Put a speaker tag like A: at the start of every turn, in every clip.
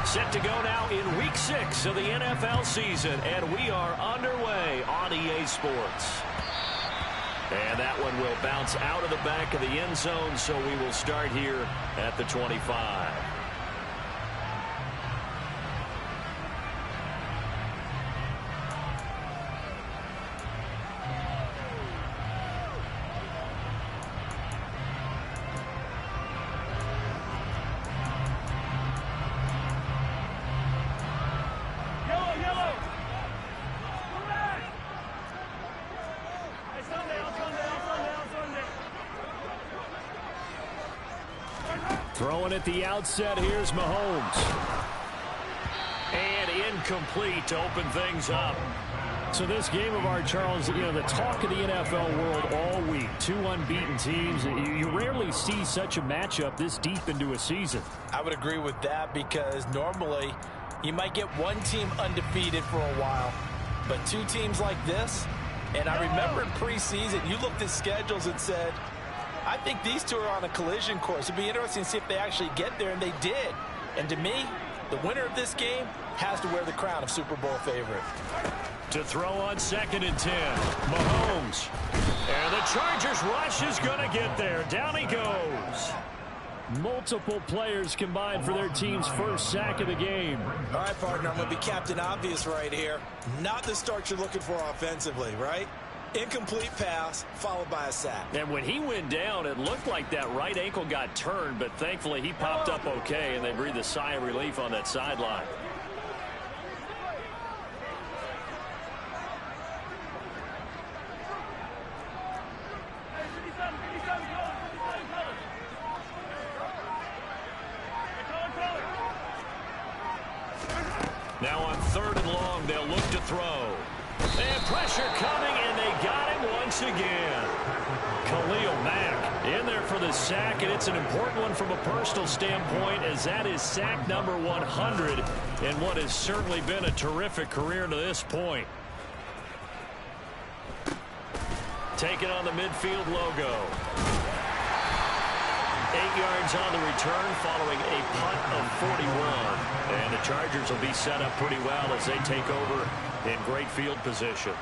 A: Set to go now in Week 6 of the NFL season, and we are underway on EA Sports. And that one will bounce out of the back of the end zone, so we will start here at the 25. Throwing at the outset, here's Mahomes. And incomplete to open things up. So this game of our, Charles, you know, the talk of the NFL world all week. Two unbeaten teams. You rarely see such a matchup this deep into a season.
B: I would agree with that because normally you might get one team undefeated for a while. But two teams like this, and I remember in preseason, you looked at schedules and said, I think these two are on a collision course. It'd be interesting to see if they actually get there, and they did. And to me, the winner of this game has to wear the crown of Super Bowl favorite.
A: To throw on 2nd and 10, Mahomes. And the Chargers rush is going to get there. Down he goes. Multiple players combined for their team's first sack of the game.
B: All right, partner, I'm going to be Captain Obvious right here. Not the start you're looking for offensively, right? Incomplete pass, followed by a sack.
A: And when he went down, it looked like that right ankle got turned, but thankfully he popped up okay, and they breathed a sigh of relief on that sideline. Now on 3rd and long, they'll look to throw. And pressure coming, and they got him once again. Khalil Mack in there for the sack, and it's an important one from a personal standpoint, as that is sack number 100 in what has certainly been a terrific career to this point. Taking on the midfield logo. 8 yards on the return following a punt of 41. And the Chargers will be set up pretty well as they take over in great field position.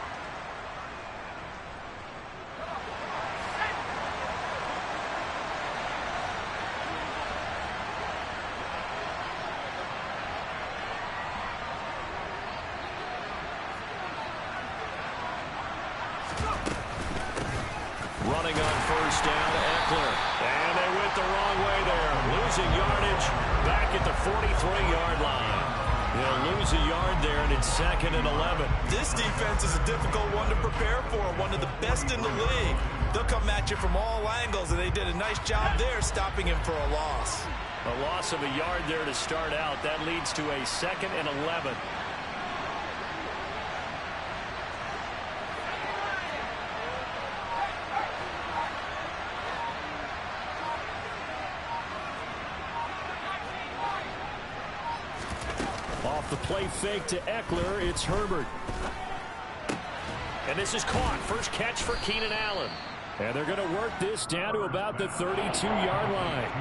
A: Running on 1st down, Eckler. And they went the wrong way there. Losing yardage back at the 43-yard line. They'll lose a yard there, and it's 2nd and 11.
B: This defense is a difficult one to prepare for, one of the best in the league. They'll come at you from all angles, and they did a nice job there stopping him for a loss.
A: A loss of a yard there to start out. That leads to a 2nd and 11. Off the play fake to Eckler, it's Herbert. And this is caught. First catch for Keenan Allen. And they're going to work this down to about the 32-yard line.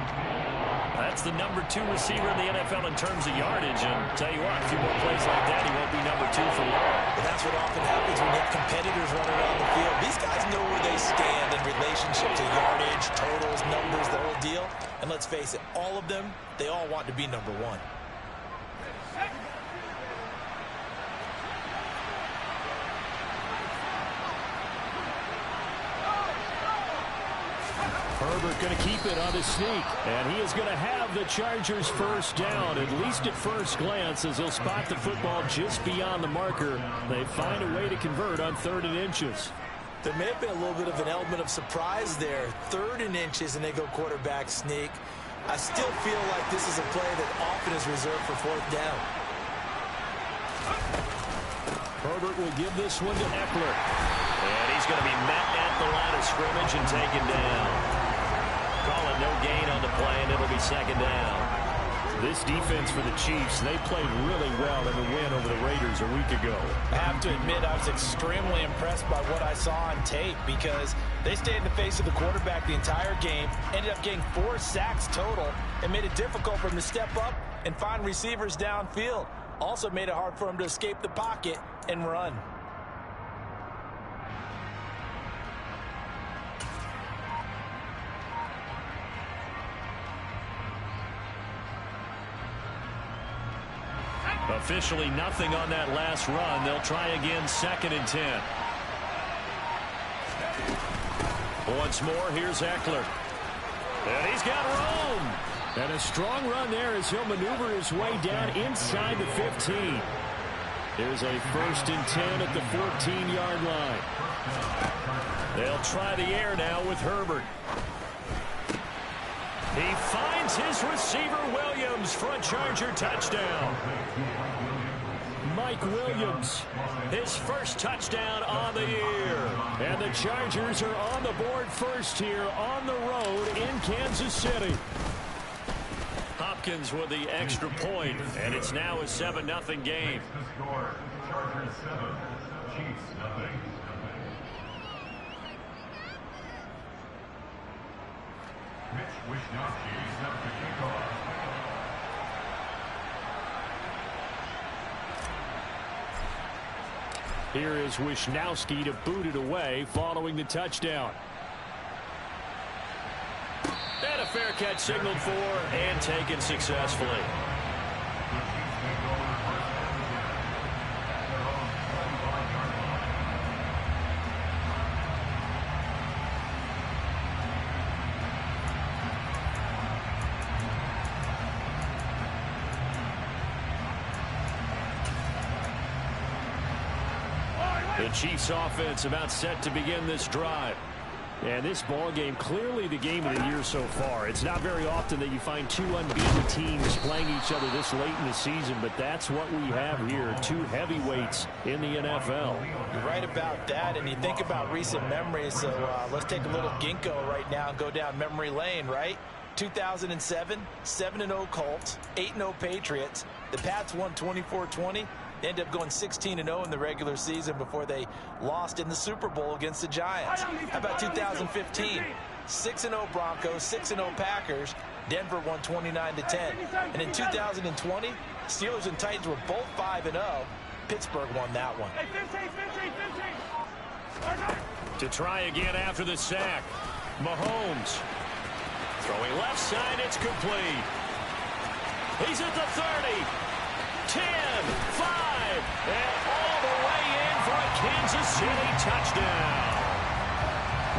A: That's the number 2 receiver in the NFL in terms of yardage. And tell you what, a few more plays like that, he won't be number 2 for long.
B: And that's what often happens when you have competitors running around the field. These guys know where they stand in relationship to yardage, totals, numbers, the whole deal. And let's face it, all of them, they all want to be number 1.
A: Herbert going to keep it on the sneak, and he is going to have the Chargers first down, at least at first glance, as he'll spot the football just beyond the marker. They find a way to convert on 3rd and inches.
B: There may have been a little bit of an element of surprise there. 3rd and inches, and they go quarterback sneak. I still feel like this is a play that often is reserved for 4th down.
A: Herbert will give this one to Eckler. And he's going to be met at the line of scrimmage and taken down. Call it no gain on the play, and it'll be 2nd down. This defense for the Chiefs, they played really well in the win over the Raiders a week ago.
B: I have to admit, I was extremely impressed by what I saw on tape because they stayed in the face of the quarterback the entire game, ended up getting 4 sacks total, and made it difficult for him to step up and find receivers downfield. Also made it hard for him to escape the pocket and run.
A: Officially nothing on that last run. They'll try again, 2nd and 10. Once more, here's Eckler. And he's got room. And a strong run there as he'll maneuver his way down inside the 15. Here's a 1st and 10 at the 14-yard line. They'll try the air now with Herbert. He finds his receiver, Williams, for a Charger touchdown. Mike Williams, his first touchdown on the year. And the Chargers are on the board first here on the road in Kansas City. Hopkins with the extra point, and it's now a 7-0 game.
C: Chargers 7, Chiefs nothing. Mitch Wishnowsky set the kickoff.
A: Here is Wishnowsky to boot it away following the touchdown. And a fair catch signaled for and taken successfully. The Chiefs offense about set to begin this drive. And this ball game, clearly the game of the year so far. It's not very often that you find two unbeaten teams playing each other this late in the season, but that's what we have here, two heavyweights in the NFL.
B: You're right about that, and you think about recent memories, so let's take a little ginkgo right now and go down memory lane, right? 2007, 7-0 Colts, 8-0 Patriots. The Pats won 24-20. They ended up going 16-0 in the regular season before they lost in the Super Bowl against the Giants. How about 2015? 6-0 Broncos, 6-0 Packers. Denver won 29-10. And in 2020, Steelers and Titans were both 5-0. Pittsburgh won that one.
A: To try again after the sack. Mahomes. Throwing left side, it's complete. He's at the 30. 10, 5, and all the way in for a Kansas City touchdown.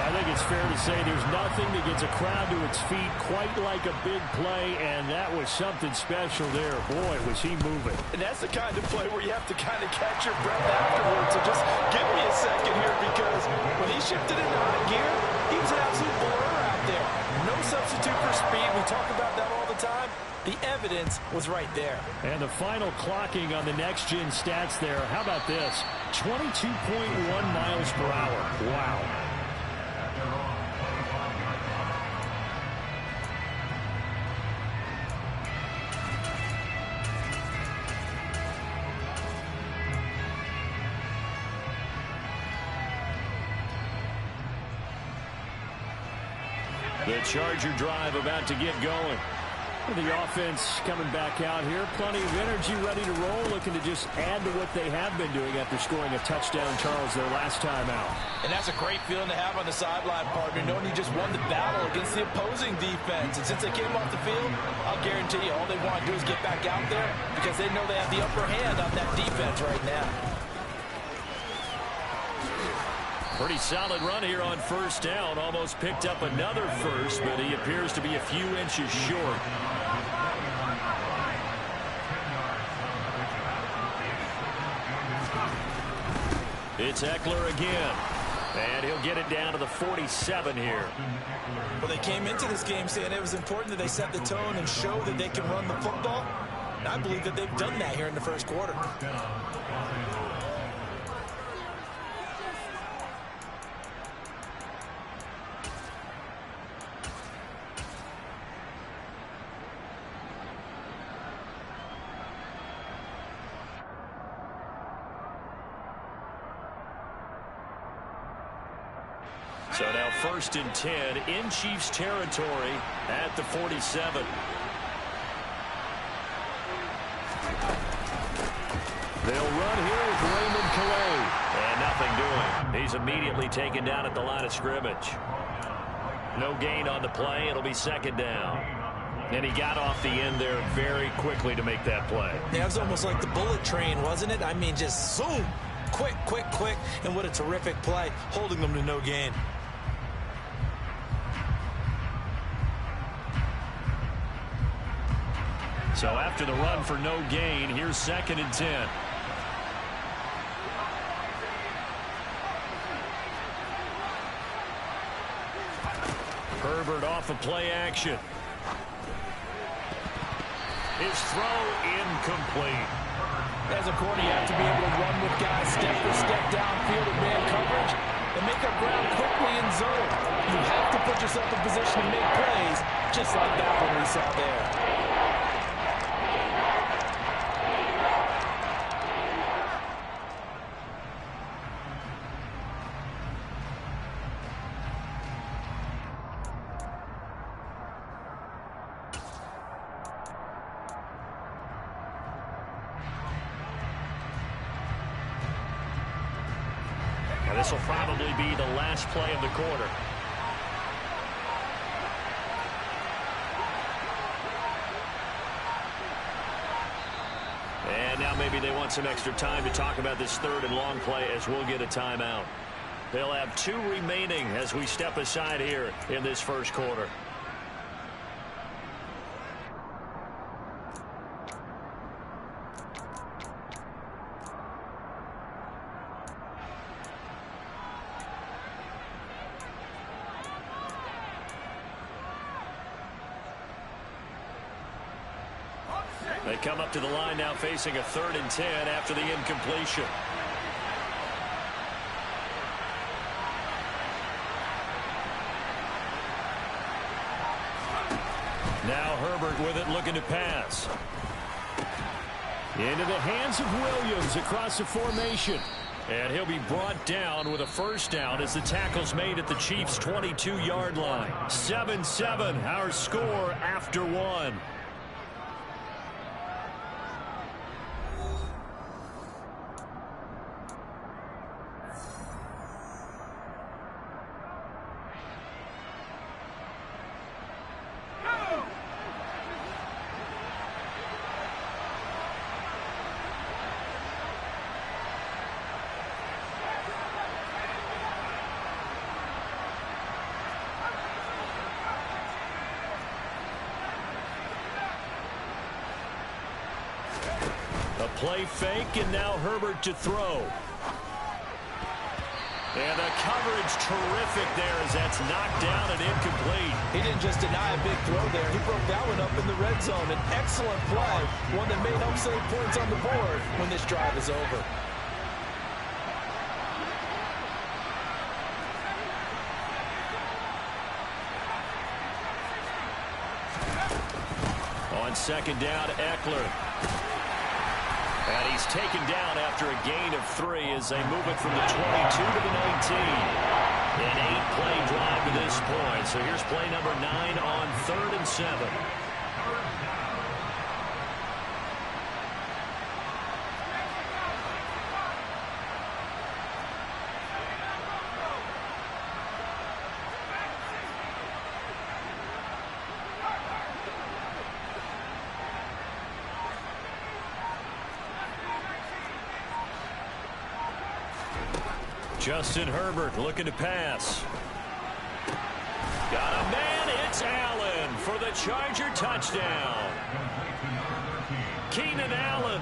A: I think it's fair to say there's nothing that gets a crowd to its feet quite like a big play, and that was something special there. Boy, was he moving.
B: And that's the kind of play where you have to kind of catch your breath afterwards. So just give me a second here, because when he shifted into high gear, he was an absolute blur out there. No substitute for speed. We talk about that all the time. The evidence was right there.
A: And the final clocking on the next-gen stats there. How about this? 22.1 miles per hour. Wow. The Charger drive about to get going. The offense coming back out here. Plenty of energy, ready to roll, looking to just add to what they have been doing after scoring a touchdown, Charles, their last time out.
B: And that's a great feeling to have on the sideline, partner, knowing you just won the battle against the opposing defense. And since they came off the field, I'll guarantee you all they want to do is get back out there, because they know they have the upper hand on that defense right now.
A: Pretty solid run here on first down. Almost picked up another first, but he appears to be a few inches short. It's Eckler again. And he'll get it down to the 47 here.
B: Well, they came into this game saying it was important that they set the tone and show that they can run the football. And I believe that they've done that here in the first quarter.
A: So now 1st and 10 in Chiefs territory at the 47. They'll run here with Raymond Calais. And nothing doing. He's immediately taken down at the line of scrimmage. No gain on the play. It'll be second down. And he got off the end there very quickly to make that play.
B: Yeah, it was almost like the bullet train, wasn't it? I mean, just zoom. Quick, quick, quick. And what a terrific play, holding them to no gain.
A: So after the run for no gain, here's 2nd and 10. Herbert off of play action. His throw incomplete.
B: As a corner, you have to be able to run with guys step for step downfield in man coverage and make up ground quickly in zone. You have to put yourself in position to make plays, just like that one we saw there.
A: This will probably be the last play of the quarter. And now maybe they want some extra time to talk about this 3rd and long play as we'll get a timeout. They'll have 2 remaining as we step aside here in this first quarter. They come up to the line now facing a 3rd and 10 after the incompletion. Now Herbert with it, looking to pass. Into the hands of Williams across the formation. And he'll be brought down with a first down as the tackle's made at the Chiefs' 22-yard line. 7-7, our score after 1. Play fake, and now Herbert to throw. And the coverage terrific there as that's knocked down and incomplete.
B: He didn't just deny a big throw there. He broke that one up in the red zone. An excellent play, one that made up some points on the board when this drive is over.
A: On second down, Eckler. And he's taken down after a gain of 3 as they move it from the 22 to the 19. An 8-play drive to this point. So here's play number 9 on 3rd and 7. Justin Herbert looking to pass. Got a man. It's Allen for the Charger touchdown. Keenan Allen,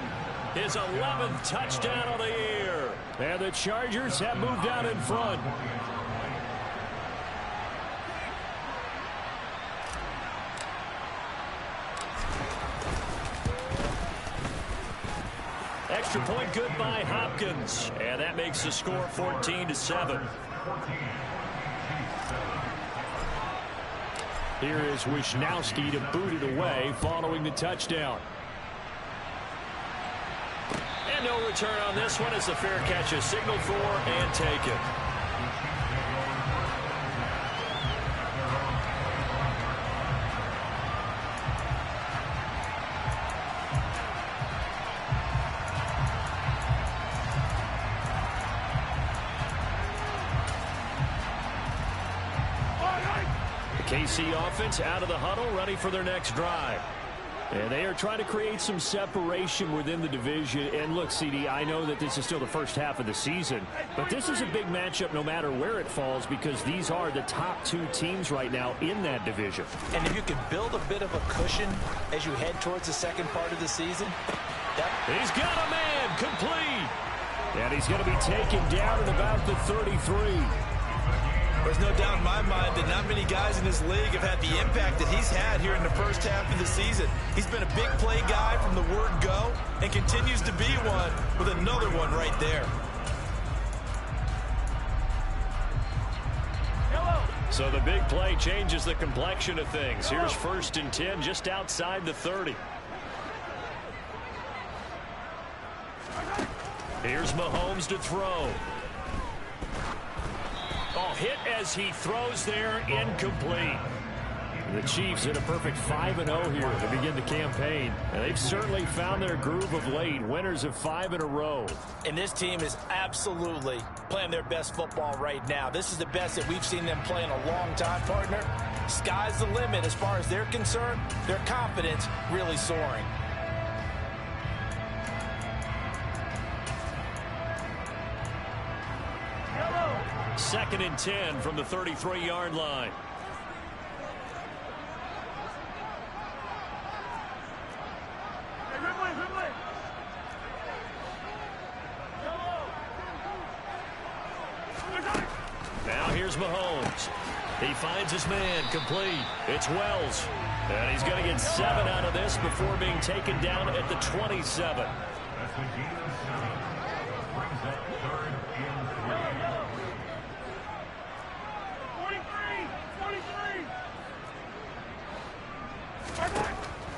A: his 11th touchdown of the year. And the Chargers have moved out in front. Extra point good by Hopkins. And that makes the score 14-7. Here is Wisnowski to boot it away following the touchdown. And no return on this one as the fair catch is signaled for and taken. KC offense out of the huddle, ready for their next drive. And they are trying to create some separation within the division. And look, CD, I know that this is still the first half of the season, but this is a big matchup no matter where it falls because these are the top two teams right now in that division.
B: And if you can build a bit of a cushion as you head towards the second part of the season. Yep.
A: He's got a man complete. And he's going to be taken down at about the 33.
B: There's no doubt in my mind that not many guys in this league have had the impact that he's had here in the first half of the season. He's been a big play guy from the word go and continues to be one with another one right there.
A: So the big play changes the complexion of things. Here's 1st and 10 just outside the 30. Here's Mahomes to throw. Oh, hit as he throws there, incomplete. The Chiefs hit a perfect 5-0 here to begin the campaign. And they've certainly found their groove of late, winners of 5 in a row.
B: And this team is absolutely playing their best football right now. This is the best that we've seen them play in a long time, partner. Sky's the limit as far as they're concerned. Their confidence really soaring.
A: Second and 10 from the 33-yard line. Now here's Mahomes. He finds his man complete. It's Wells. And he's going to get 7 out of this before being taken down at the 27.
C: That's a gain of 7. Brings up 3rd and 3.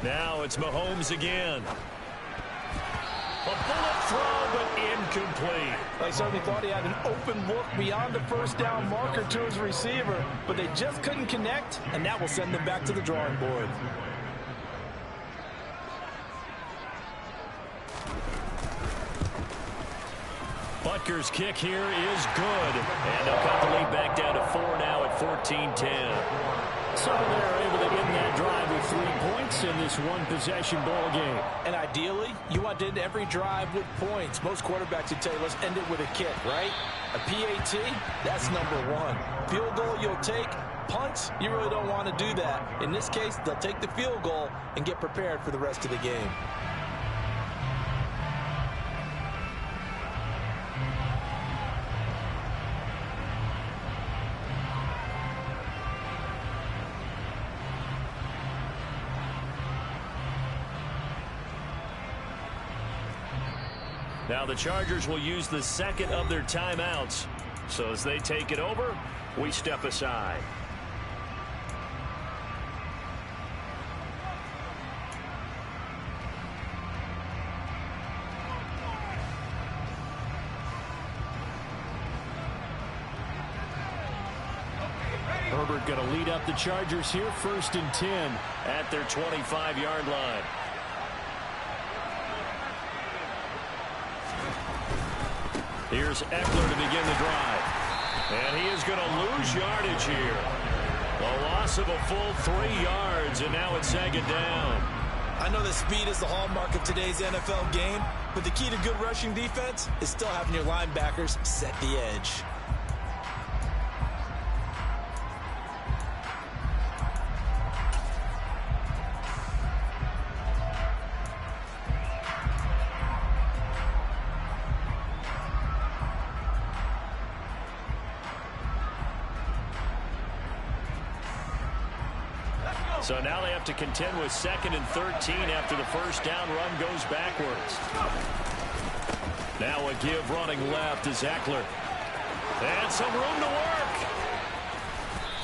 A: Now it's Mahomes again. A bullet throw, but incomplete.
B: They certainly thought he had an open look beyond the first down marker to his receiver, but they just couldn't connect, and that will send them back to the drawing board.
A: Butker's kick here is good. And they'll cut the lead back down to 4 now at 14-10. So they're able to end that drive with 3 points in this one-possession ball game.
B: And ideally, you want to end every drive with points. Most quarterbacks would tell you, let's end it with a kick, right? A PAT, that's number 1. Field goal you'll take. Punts, you really don't want to do that. In this case, they'll take the field goal and get prepared for the rest of the game.
A: Now the Chargers will use the second of their timeouts. So as they take it over, we step aside. Herbert going to lead up the Chargers here, 1st and 10 at their 25-yard line. Here's Eckler to begin the drive. And he is going to lose yardage here. A loss of a full 3 yards, and now it's second down.
B: I know that speed is the hallmark of today's NFL game, but the key to good rushing defense is still having your linebackers set the edge.
A: So now they have to contend with 2nd and 13 after the first down run goes backwards. Now a give running left is Eckler. And some room to work.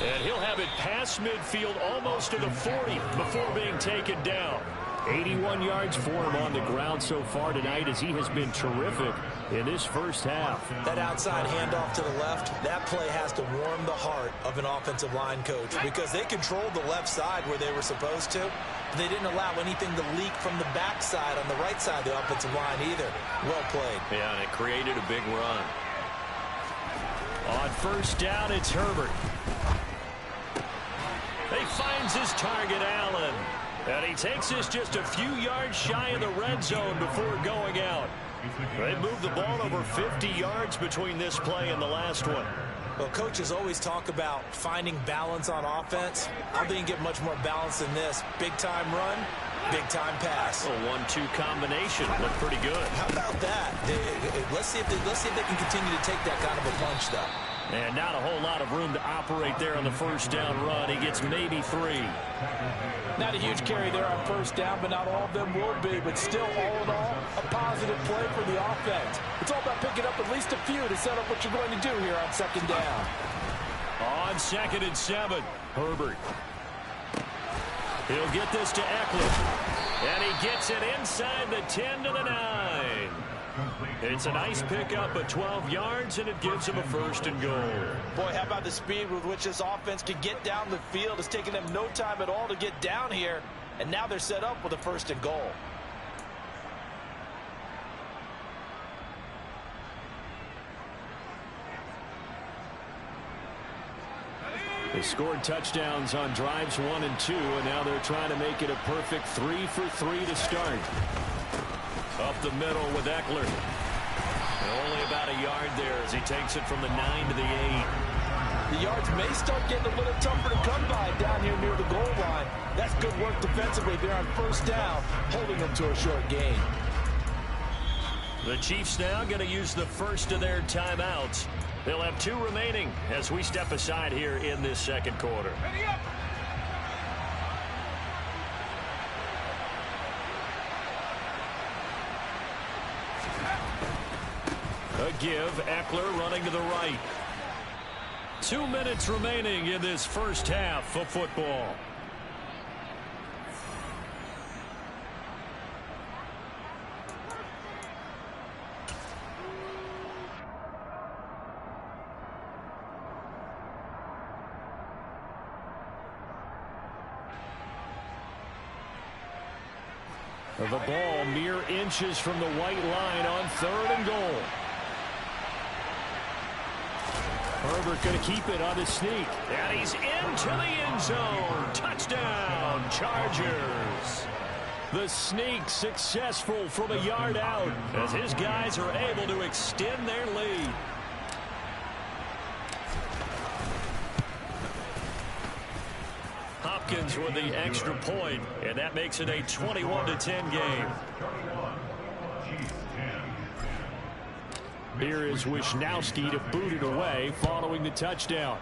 A: And he'll have it past midfield almost to the 40 before being taken down. 81 yards for him on the ground so far tonight as he has been terrific in this first half.
B: That outside handoff to the left, that play has to warm the heart of an offensive line coach because they controlled the left side where they were supposed to. But they didn't allow anything to leak from the backside on the right side of the offensive line either. Well played.
A: Yeah, and it created a big run. On first down, it's Herbert. He finds his target, Allen. And he takes this just a few yards shy of the red zone before going out. They moved the ball over 50 yards between this play and the last one.
B: Well, coaches always talk about finding balance on offense. I don't think you get much more balance than this. Big-time run, big-time pass.
A: A 1-2 combination looked pretty good.
B: How about that? Let's see if they can continue to take that kind of a punch, though.
A: And not a whole lot of room to operate there on the first down run. He gets maybe 3.
B: Not a huge carry there on first down, but not all of them will be. But still, all in all, a positive play for the offense. It's all about picking up at least a few to set up what you're going to do here on second down.
A: On 2nd and 7, Herbert. He'll get this to Eckler. And he gets it inside the 10 to the 9. It's a nice pickup of 12 yards, and it gives him a 1st and goal.
B: Boy, how about the speed with which this offense can get down the field? It's taken them no time at all to get down here, and now they're set up with a 1st and goal.
A: They scored touchdowns on drives 1 and 2, and now they're trying to make it a perfect 3 for 3 to start. Up the middle with Eckler. And only about a yard there as he takes it from the 9 to the 8.
B: The yards may start getting a little tougher to come by down here near the goal line. That's good work defensively there on first down, holding them to a short gain.
A: The Chiefs now going to use the first of their timeouts. They'll have 2 remaining as we step aside here in this second quarter.
C: Ready up.
A: A give, Eckler running to the right. 2 minutes remaining in this first half of football. The ball mere inches from the white line on 3rd and goal. Herbert going to keep it on the sneak. And he's into the end zone. Touchdown, Chargers. The sneak successful from a yard out as his guys are able to extend their lead. Hopkins with the extra point, and that makes it a 21-10 game. Here is Wisnowski to boot it away following the touchdown.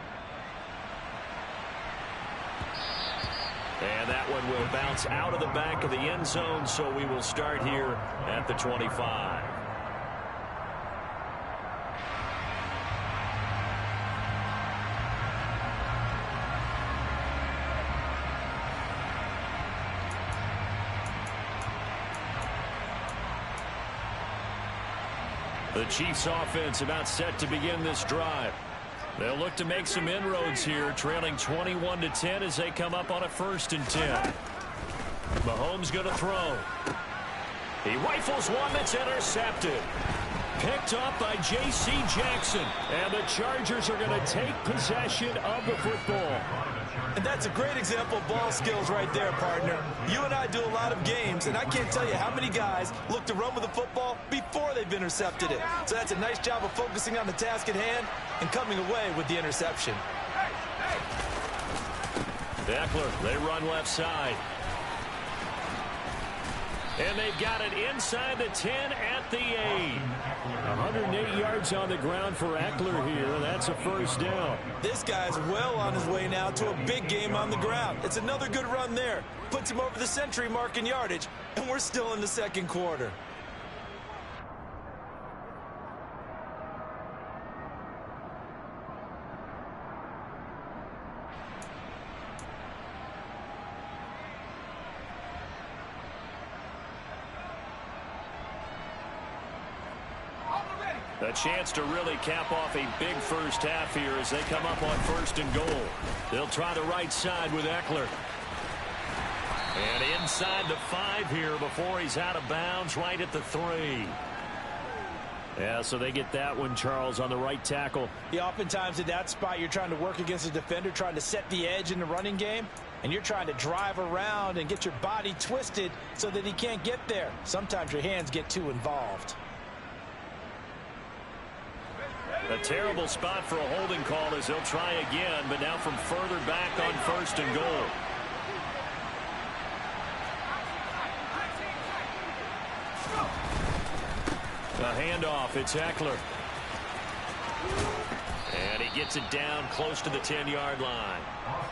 A: And that one will bounce out of the back of the end zone, so we will start here at the 25. The Chiefs offense about set to begin this drive. They'll look to make some inroads here, trailing 21-10 as they come up on a 1st and 10. Mahomes going to throw. He rifles one that's intercepted. Picked up by J.C. Jackson. And the Chargers are going to take possession of the football.
B: And that's a great example of ball skills right there, partner. You and I do a lot of games, and I can't tell you how many guys look to run with the football before they've intercepted it. So that's a nice job of focusing on the task at hand and coming away with the interception.
A: Eckler, they run left side. And they've got it inside the 10 at the 8. 108 yards on the ground for Eckler here. That's a 1st down.
B: This guy's well on his way now to a big game on the ground. It's another good run there. Puts him over the century mark in yardage, and we're still in the second quarter.
A: A chance to really cap off a big first half here as they come up on 1st and goal. They'll try the right side with Eckler. And inside the 5 here before he's out of bounds right at the 3. Yeah, so they get that one, Charles, on the right tackle.
B: Yeah, oftentimes in that spot, you're trying to work against a defender, trying to set the edge in the running game, and you're trying to drive around and get your body twisted so that he can't get there. Sometimes your hands get too involved.
A: A terrible spot for a holding call as they'll try again, but now from further back on 1st and goal. A handoff, it's Eckler. And he gets it down close to the 10-yard line.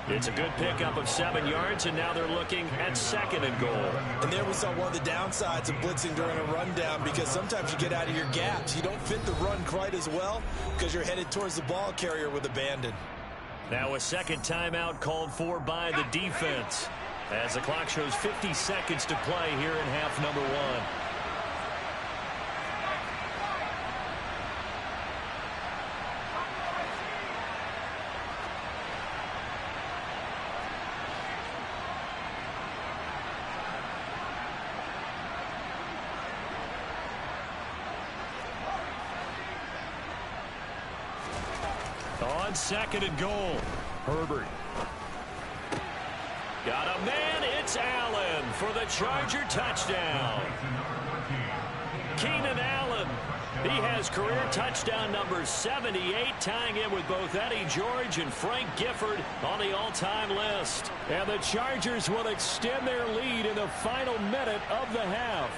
A: It's a good pickup of 7 yards, and now they're looking at 2nd and goal.
B: And there we saw one of the downsides of blitzing during a rundown, because sometimes you get out of your gaps. You don't fit the run quite as well because you're headed towards the ball carrier with abandon.
A: Now a second timeout called for by the defense as the clock shows 50 seconds to play here in half number 1. On 2nd and goal, Herbert. Got a man, it's Allen for the Charger touchdown. Keenan Allen, he has career touchdown number 78, tying in with both Eddie George and Frank Gifford on the all-time list. And the Chargers will extend their lead in the final minute of the half.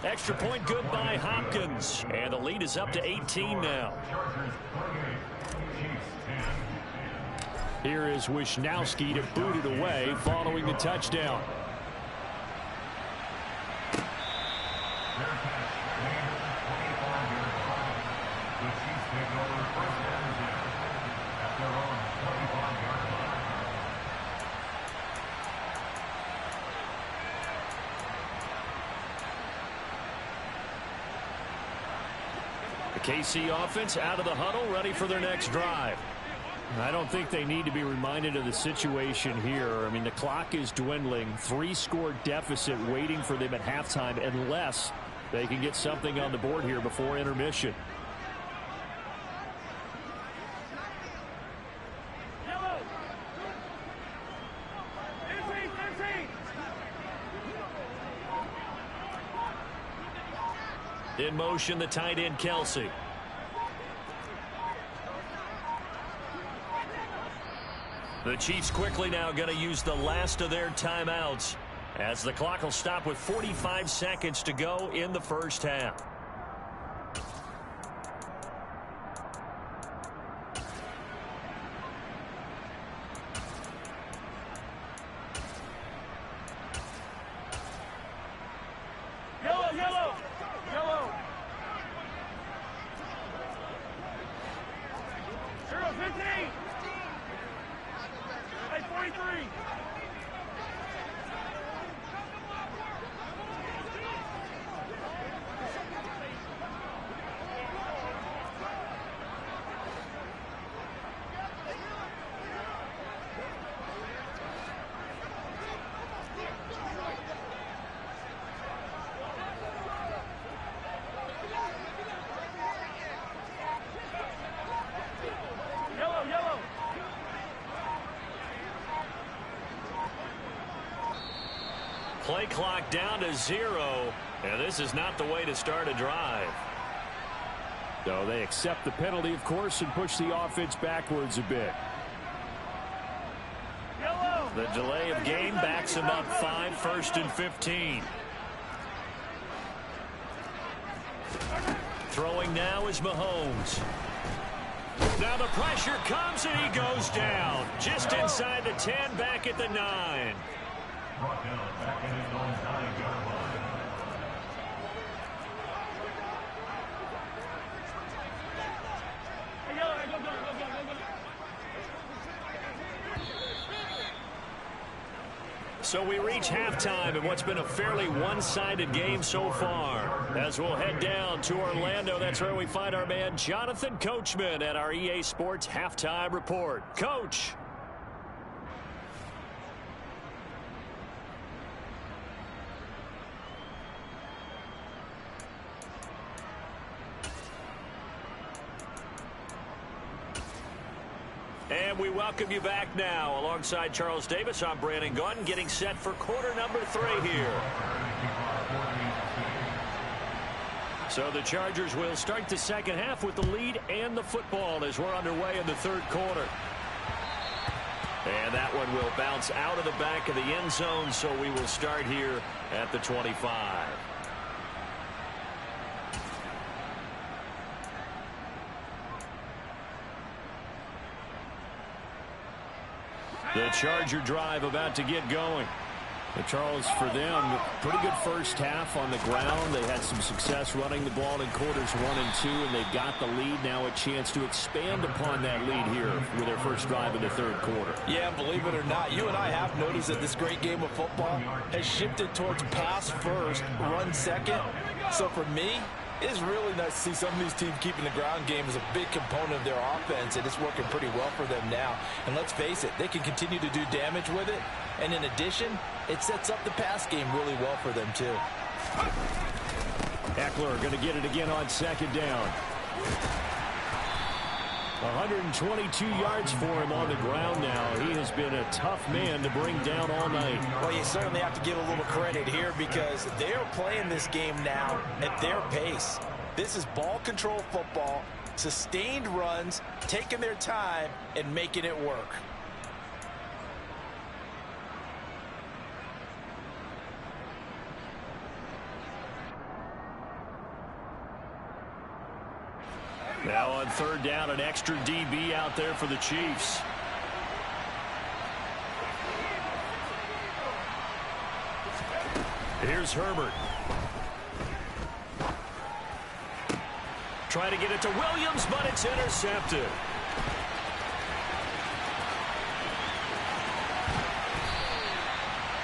A: Extra point good by Hopkins. And the lead is up to 18 now. Here is Wisnowski to boot it away following the touchdown. KC offense out of the huddle, ready for their next drive. I don't think they need to be reminded of the situation here. I mean, the clock is dwindling. 3-score deficit waiting for them at halftime unless they can get something on the board here before intermission. In motion, the tight end, Kelsey. The Chiefs quickly now going to use the last of their timeouts as the clock will stop with 45 seconds to go in the first half. Play clock down to 0, and this is not the way to start a drive. So they accept the penalty, of course, and push the offense backwards a bit. The delay of game backs him up 5, 1st and 15. Throwing now is Mahomes. Now the pressure comes and he goes down. Just inside the 10, back at the 9.
C: Brought down back in his own 9-yard line.
A: So we reach halftime in what's been a fairly one-sided game so far. As we'll head down to Orlando, that's where we find our man Jonathan Coachman at our EA Sports Halftime Report. Coach. And we welcome you back now. Alongside Charles Davis, I'm Brandon Gaudin, getting set for quarter number 3 here. So the Chargers will start the second half with the lead and the football as we're underway in the third quarter. And that one will bounce out of the back of the end zone, so we will start here at the 25. The Charger drive about to get going. And Charles, for them, pretty good first half on the ground. They had some success running the ball in quarters 1 and 2, and they've got the lead. Now a chance to expand upon that lead here with their first drive in the third quarter.
B: Yeah, believe it or not, you and I have noticed that this great game of football has shifted towards pass first, run second. So for me, it is really nice to see some of these teams keeping the ground game as a big component of their offense, and it's working pretty well for them now. And let's face it, they can continue to do damage with it. And in addition, it sets up the pass game really well for them, too.
A: Eckler going to get it again on second down. 122 yards for him on the ground now. He has been a tough man to bring down all night.
B: Well, you certainly have to give a little credit here because they're playing this game now at their pace. This is ball control football, sustained runs, taking their time, and making it work.
A: Now on third down, an extra DB out there for the Chiefs. Here's Herbert. Trying to get it to Williams, but it's intercepted.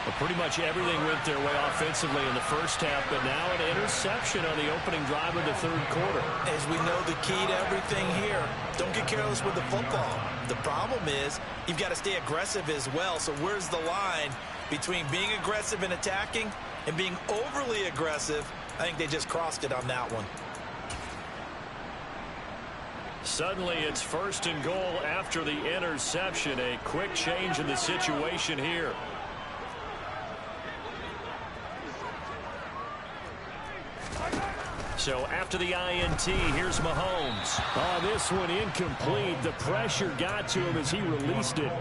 A: Well, pretty much everything went their way offensively in the first half, but now an interception on the opening drive of the third quarter.
B: As we know, the key to everything here, don't get careless with the football. The problem is you've got to stay aggressive as well. So where's the line between being aggressive and attacking and being overly aggressive? I think they just crossed it on that one.
A: Suddenly it's first and goal after the interception. A quick change in the situation here. So after the INT, here's Mahomes. Oh, this one incomplete. The pressure got to him as he released it.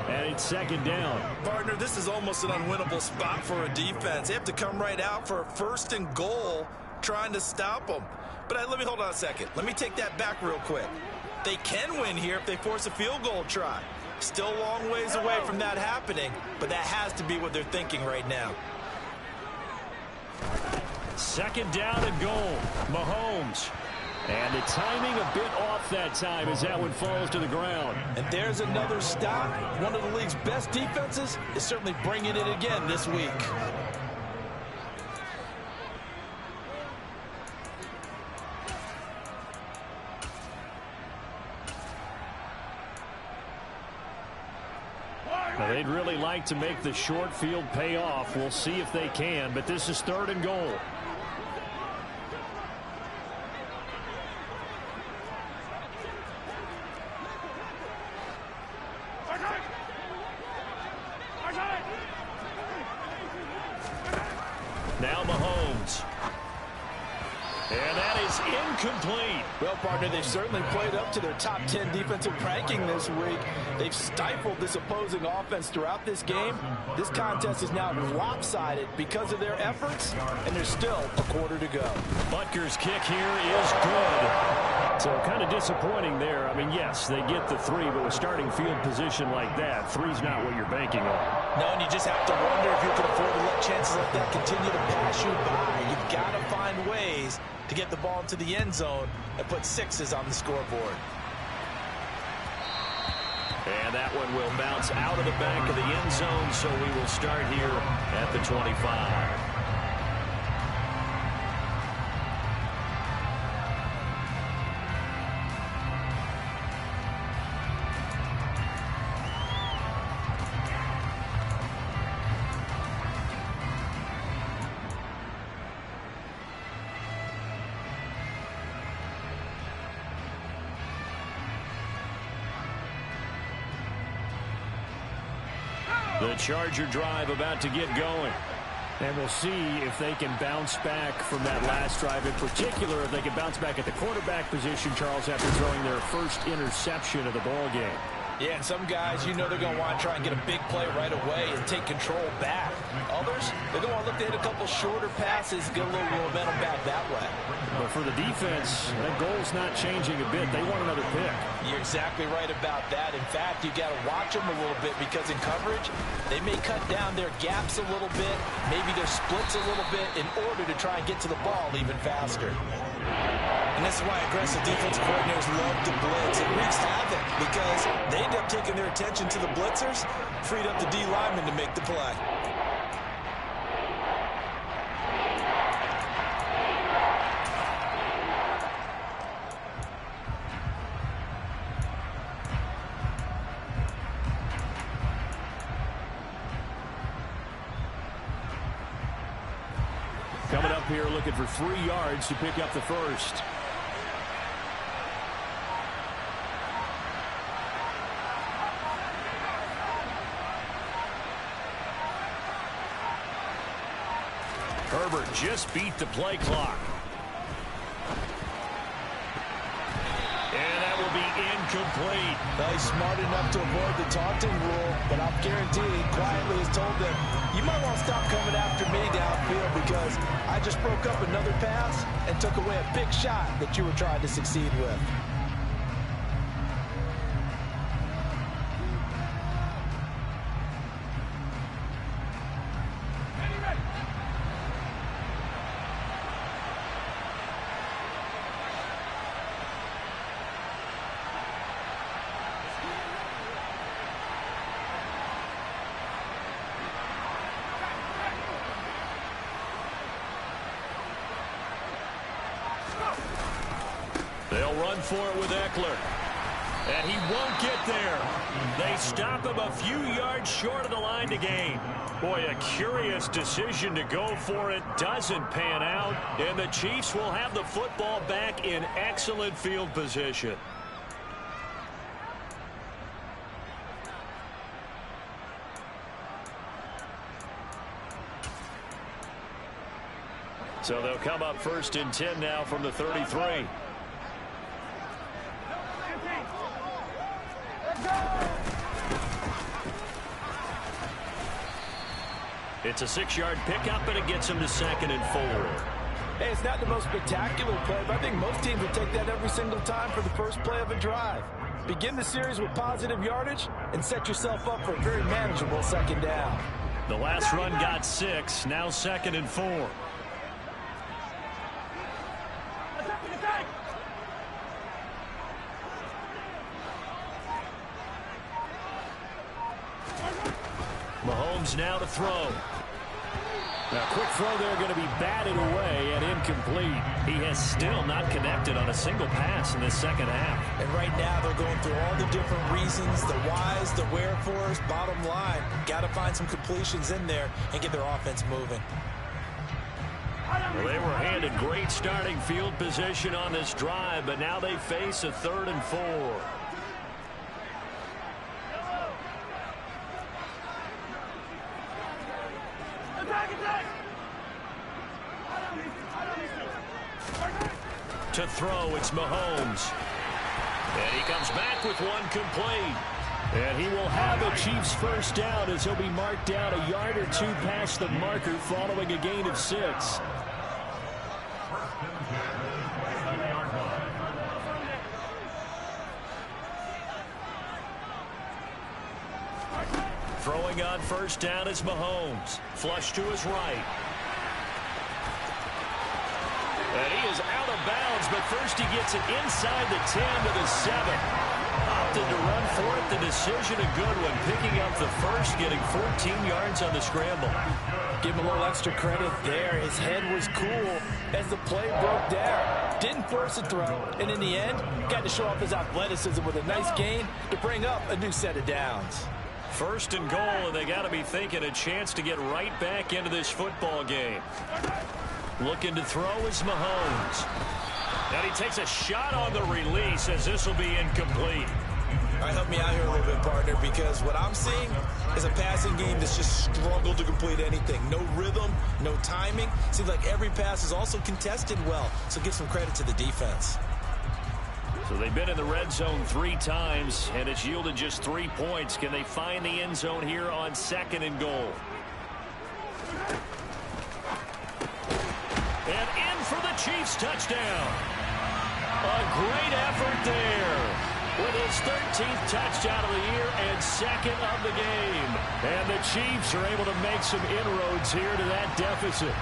A: And it's second down.
B: Partner, this is almost an unwinnable spot for a defense. They have to come right out for a first and goal trying to stop them. But let me hold on a second. Let me take that back real quick. They can win here if they force a field goal try. Still a long ways away from that happening, but that has to be what they're thinking right now.
A: Second down and goal. Mahomes. And the timing a bit off that time as that one falls to the ground.
B: And there's another stop. One of the league's best defenses is certainly bringing it again this week.
A: Now, they'd really like to make the short field pay off. We'll see if they can, but this is third and goal. Now Mahomes. And that is incomplete.
B: Well, partner, they've certainly played up to their top 10 defensive ranking this week. They've stifled this opposing offense throughout this game. This contest is now lopsided because of their efforts, and there's still a quarter to go.
A: Butker's kick here is good. So kind of disappointing there. I mean, yes, they get the 3, but with starting field position like that, 3's not what you're banking on.
B: No, and you just have to wonder if you can afford to let chances like that continue to pass you by. You've got to find ways to get the ball into the end zone and put 6s on the scoreboard.
A: And that one will bounce out of the back of the end zone, so we will start here at the 25. Charger drive about to get going.
D: And we'll see if they can bounce back from that last drive. In particular, if they can bounce back at the quarterback position, Charles, after throwing their first interception of the ball game.
B: Yeah, and some guys, you know they're going to want to try and get a big play right away and take control back. Others, they're going to want to look to hit a couple shorter passes, get a little momentum back that way.
D: But for the defense, that goal's not changing a bit. They want another pick.
B: You're exactly right about that. In fact, you got to watch them a little bit because in coverage, they may cut down their gaps a little bit, maybe their splits a little bit in order to try and get to the ball even faster. And that's why aggressive defensive coordinators love to blitz. It wreaks havoc because they end up taking their attention to the blitzers, freed up the D lineman to make the play.
D: Coming up here looking for 3 yards to pick up the first.
A: Herbert just beat the play clock. And that will be incomplete.
B: Well, he's smart enough to avoid the taunting rule, but I'll guarantee he quietly has told them, you might want to stop coming after me downfield because I just broke up another pass and took away a big shot that you were trying to succeed with.
A: They'll run for it with Eckler. And he won't get there. They stop him a few yards short of the line to gain. Boy, a curious decision to go for it. Doesn't pan out. And the Chiefs will have the football back in excellent field position. So they'll come up 1st and 10 now from the 33. It's a 6-yard pickup, and it gets him to 2nd and 4.
B: Hey, it's not the most spectacular play, but I think most teams would take that every single time for the first play of a drive. Begin the series with positive yardage and set yourself up for a very manageable 2nd down.
A: The last run got 6, now 2nd and 4. Mahomes now to throw.
D: Now, quick throw there going to be batted away and incomplete. He has still not connected on a single pass in this second half.
B: And right now they're going through all the different reasons, the whys, the wherefores. Bottom line, got to find some completions in there and get their offense moving.
A: Well, they were handed great starting field position on this drive, but now they face a 3rd and 4. To throw, it's Mahomes. And he comes back with one complete.
D: And he will have a Chiefs first down as he'll be marked down a yard or 2 past the marker following a gain of 6.
A: Throwing on 1st down is Mahomes. Flush to his right. And he is out of bounds, but first he gets it inside the 10 to the 7. Opted to run for it. The decision a good one. Picking up the first, getting 14 yards on the scramble.
B: Give him a little extra credit there. His head was cool as the play broke down. Didn't force a throw, and in the end, got to show off his athleticism with a nice gain to bring up a new set of downs.
A: 1st and goal, and they got to be thinking a chance to get right back into this football game. Looking to throw is Mahomes. And he takes a shot on the release as this will be incomplete.
B: All right, help me out here a little bit, partner, because what I'm seeing is a passing game that's just struggled to complete anything. No rhythm, no timing. Seems like every pass is also contested well, so give some credit to the defense.
A: So they've been in the red zone 3 times, and it's yielded just 3 points. Can they find the end zone here on 2nd and goal? And in for the Chiefs touchdown. A great effort there. With his 13th touchdown of the year and 2nd of the game. And the Chiefs are able to make some inroads here to that deficit.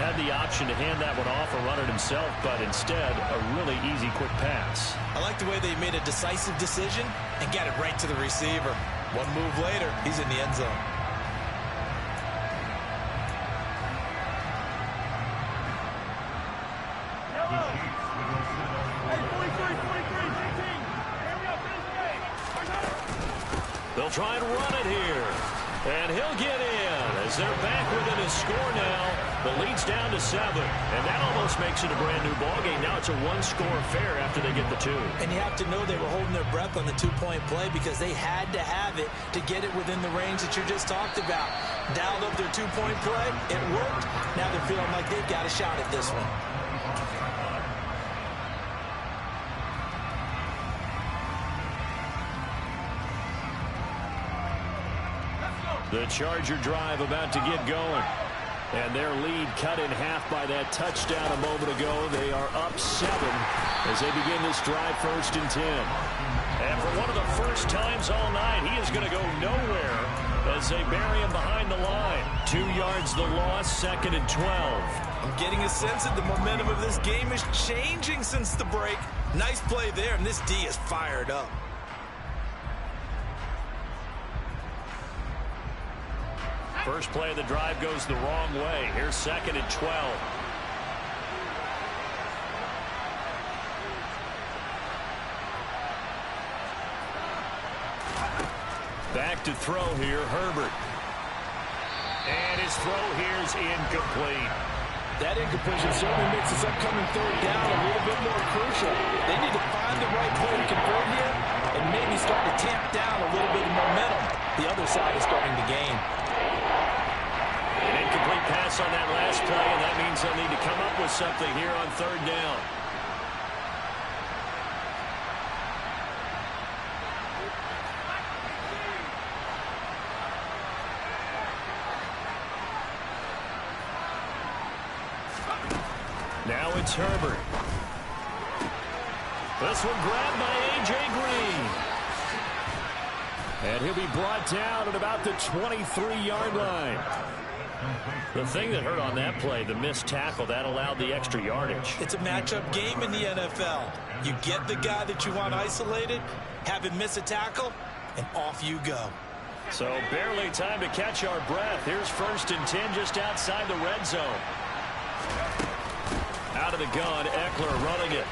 A: Had the option to hand that one off or run it himself, but instead a really easy quick pass.
B: I like the way they made a decisive decision and got it right to the receiver. One move later, he's in the end zone.
A: They'll try and run it here. And he'll get in as they're back within a score now. The lead's down to 7. And that almost makes it a brand new ballgame. Now it's a 1-score affair after they get the 2.
B: And you have to know they were holding their breath on the 2-point play because they had to have it to get it within the range that you just talked about. Dialed up their 2-point play. It worked. Now they're feeling like they've got a shot at this one.
A: The Charger drive about to get going. And their lead cut in half by that touchdown a moment ago. They are up 7 as they begin this drive 1st and 10. And for one of the first times all night, he is going to go nowhere as they bury him behind the line. 2 yards the loss, 2nd and 12.
B: I'm getting a sense that the momentum of this game is changing since the break. Nice play there, and this D is fired up.
A: First play of the drive goes the wrong way. Here's 2nd and 12. Back to throw here, Herbert. And his throw here is incomplete.
B: That incompletion certainly makes this upcoming 3rd down a little bit more crucial. They need to find the right play to convert here and maybe start to tamp down a little bit of momentum. The other side is starting to gain.
A: An incomplete pass on that last play, and that means they'll need to come up with something here on 3rd down. Now it's Herbert. This one grabbed by A.J. Green. And he'll be brought down at about the 23-yard line. The thing that hurt on that play, the missed tackle, that allowed the extra yardage.
B: It's a matchup game in the NFL. You get the guy that you want isolated, have him miss a tackle, and off you go.
A: So barely time to catch our breath. Here's 1st and 10 just outside the red zone. Out of the gun, Eckler running it.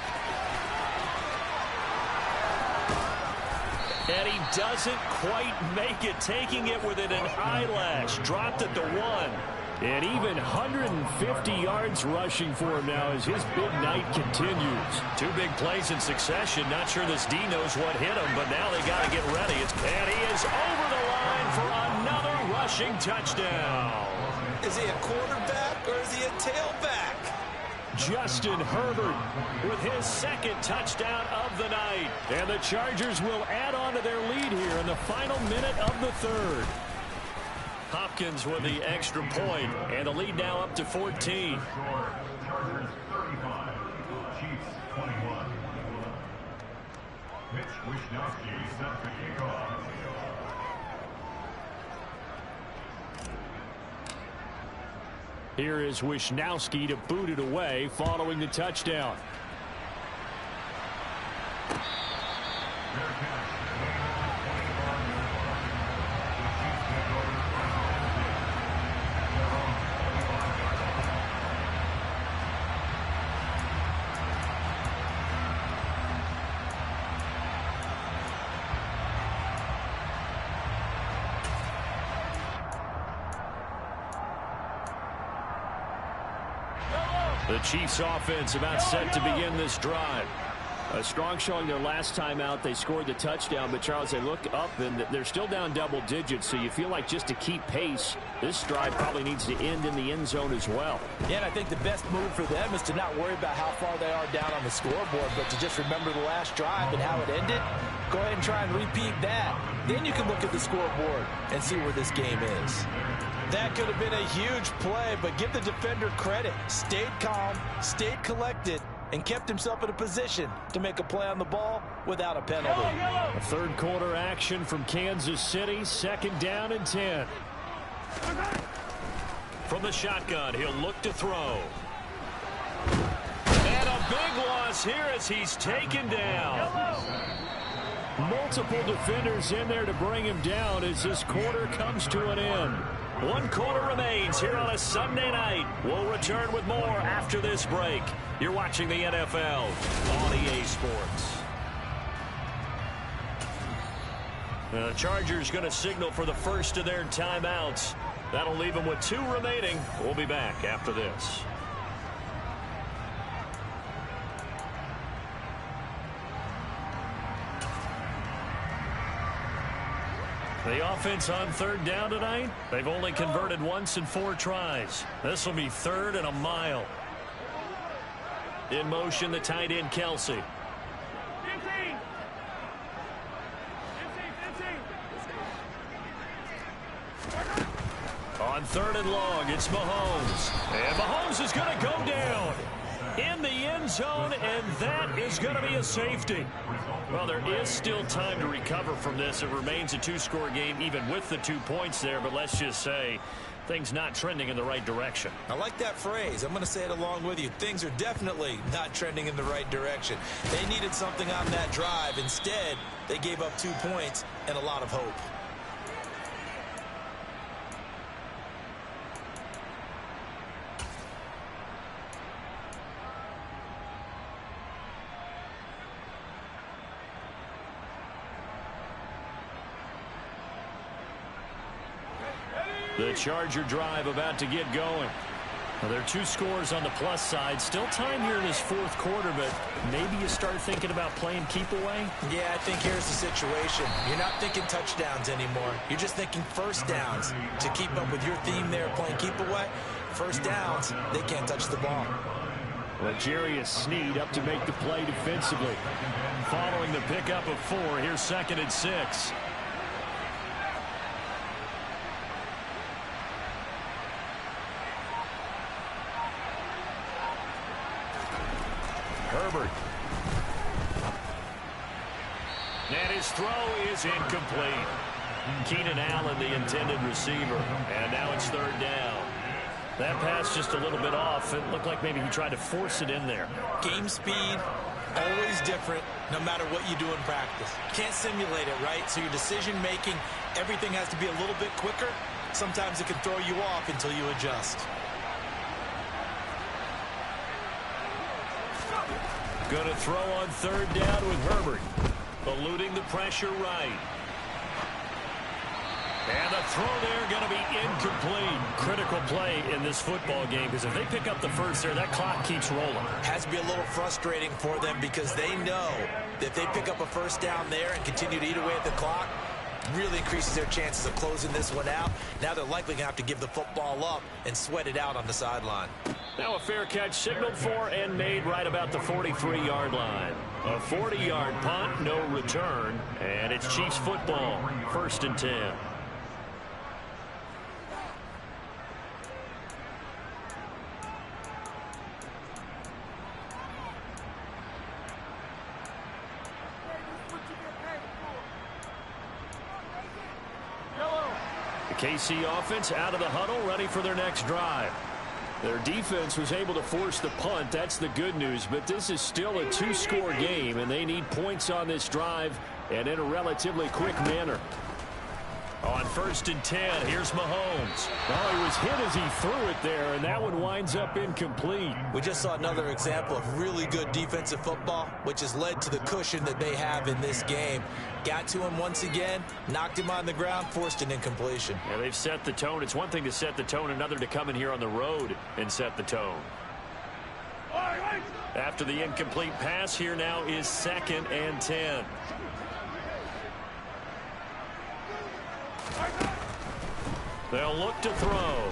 A: And he doesn't quite make it, taking it within an eyelash. Dropped at the 1. And even 150 yards rushing for him now as his big night continues. 2 big plays in succession. Not sure this D knows what hit him, but now they got to get ready. And he is over the line for another rushing touchdown.
B: Is he a quarterback or is he a tailback?
A: Justin Herbert with his 2nd touchdown of the night. And the Chargers will add on to their lead here in the final minute of the 3rd. Hopkins with the extra point, and the lead now up to 14.
C: Chargers 35, Chiefs 21. Mitch Wishnowsky set to kick off.
A: Here is Wishnowsky to boot it away following the touchdown. The Chiefs offense about set to begin this drive.
D: A strong showing their last time out. They scored the touchdown, but Charles, they look up and they're still down double digits, so you feel like just to keep pace, this drive probably needs to end in the end zone as well.
B: Yeah, and I think the best move for them is to not worry about how far they are down on the scoreboard, but to just remember the last drive and how it ended. Go ahead and try and repeat that. Then you can look at the scoreboard and see where this game is. That could have been a huge play, but give the defender credit. Stayed calm, stayed collected, and kept himself in a position to make a play on the ball without a penalty.
D: A third quarter action from Kansas City, 2nd down and 10.
A: From the shotgun, he'll look to throw. And a big loss here as he's taken down.
D: Multiple defenders in there to bring him down as this quarter comes to an end.
A: 1 quarter remains here on a Sunday night. We'll return with more after this break. You're watching the NFL on EA Sports. The Chargers going to signal for the first of their timeouts. That'll leave them with 2 remaining. We'll be back after this. The offense on 3rd down tonight, they've only converted once in 4 tries. This will be 3rd and a mile. In motion, the tight end, Kelsey.
E: 15.
A: On 3rd and long, it's Mahomes. And Mahomes is going to go down in the end zone, and that is going to be a safety. Well, there is still time to recover from this. It remains a 2-score game, even with the 2 points there, but let's just say things not trending in the right direction.
B: I like that phrase. I'm going to say it along with you. Things are definitely not trending in the right direction. They needed something on that drive. Instead, they gave up 2 points and a lot of hope.
A: The Charger drive about to get going. Well, there are 2 scores on the plus side. Still time here in this 4th quarter, but maybe you start thinking about playing keep away?
B: Yeah, I think here's the situation. You're not thinking touchdowns anymore. You're just thinking first downs. To keep up with your theme there, playing keep away, first downs, they can't touch the ball.
D: L'Jarius Sneed up to make the play defensively.
A: Following the pickup of 4, here's 2nd and 6. Herbert. And his throw is incomplete. Keenan Allen, the intended receiver. And now it's 3rd down. That pass just a little bit off. It looked like maybe he tried to force it in there.
B: Game speed, always different, no matter what you do in practice. Can't simulate it, right? So your decision-making, everything has to be a little bit quicker. Sometimes it can throw you off until you adjust.
A: Going to throw on 3rd down with Herbert. Eluding the pressure right. And the throw there going to be incomplete. Critical play in this football game, because if they pick up the first there, that clock keeps rolling.
B: Has to be a little frustrating for them because they know that if they pick up a first down there and continue to eat away at the clock, really increases their chances of closing this one out. Now they're likely going to have to give the football up and sweat it out on the sideline.
A: Now a fair catch signaled for and made right about the 43-yard line. A 40-yard punt, no return, and it's Chiefs football, 1st and 10. The KC offense out of the huddle, ready for their next drive. Their defense was able to force the punt. That's the good news, but this is still a 2-score game, and they need points on this drive and in a relatively quick manner. On 1st and 10, here's Mahomes.
D: Oh, he was hit as he threw it there, and that one winds up incomplete.
B: We just saw another example of really good defensive football, which has led to the cushion that they have in this game. Got to him once again, knocked him on the ground, forced an incompletion.
A: Yeah, they've set the tone. It's one thing to set the tone, another to come in here on the road and set the tone. After the incomplete pass, here now is 2nd and 10. They'll look to throw.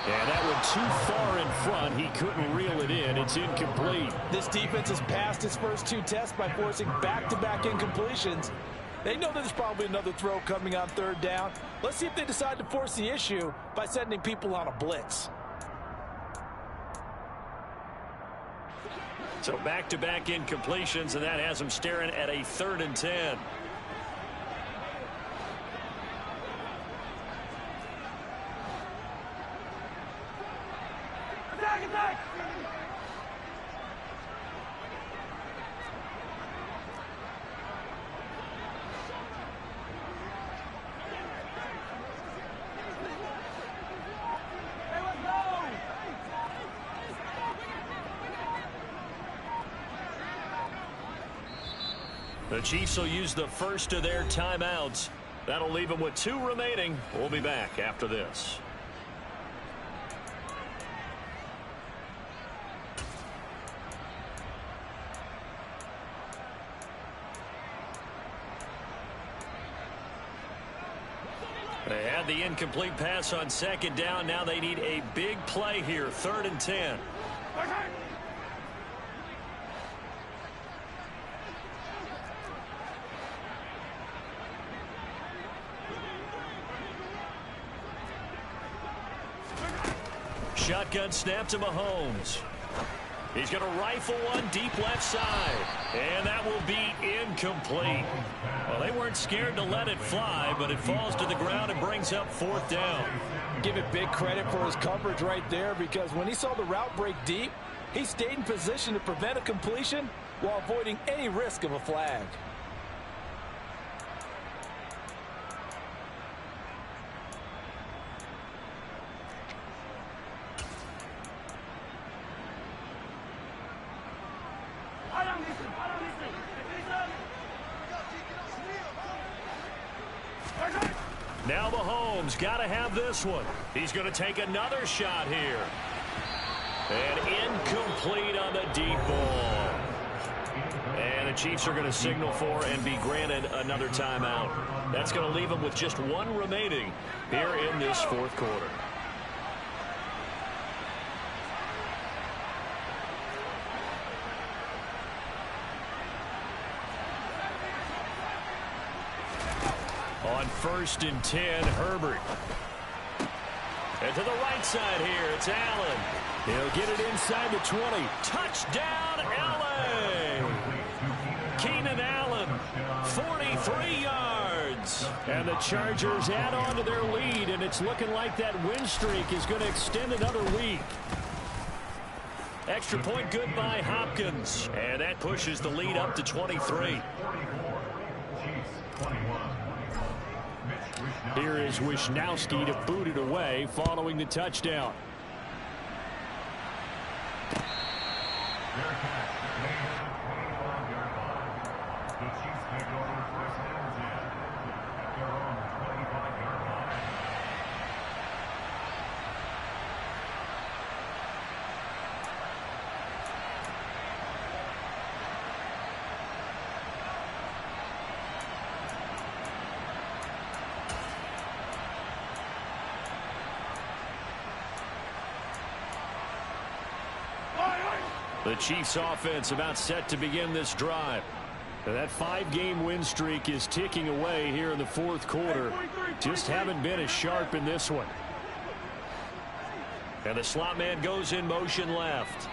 A: And that one too far in front. He couldn't reel it in. It's incomplete.
B: This defense has passed its first 2 tests by forcing back-to-back incompletions. They know there's probably another throw coming on 3rd down. Let's see if they decide to force the issue by sending people on a blitz.
A: So back-to-back incompletions, and that has them staring at a 3rd and 10.
E: Attack! Hey, let's go!
A: The Chiefs will use the first of their timeouts. That'll leave them with 2 remaining. We'll be back after this. They had the incomplete pass on 2nd down. Now they need a big play here. 3rd and 10. Shotgun snap to Mahomes. He's going to rifle one deep left side. And that will be incomplete. Well, they weren't scared to let it fly, but it falls to the ground and brings up 4th down.
B: Give it big credit for his coverage right there, because when he saw the route break deep, he stayed in position to prevent a completion while avoiding any risk of a flag.
A: Now Mahomes got to have this one. He's going to take another shot here. And incomplete on the deep ball. And the Chiefs are going to signal for and be granted another timeout. That's going to leave them with just 1 remaining here in this 4th quarter. On 1st and 10, Herbert. And to the right side here, it's Allen. He'll get it inside the 20. Touchdown, L.A. Keenan Allen, 43 yards. And the Chargers add on to their lead, and it's looking like that win streak is going to extend another week. Extra point good by Hopkins. And that pushes the lead up to 23. Here is Wisnowski to boot it away following the touchdown. The Chiefs offense about set to begin this drive. Now that 5-game win streak is ticking away here in the 4th quarter. Just haven't been as sharp in this one. And the slot man goes in motion left.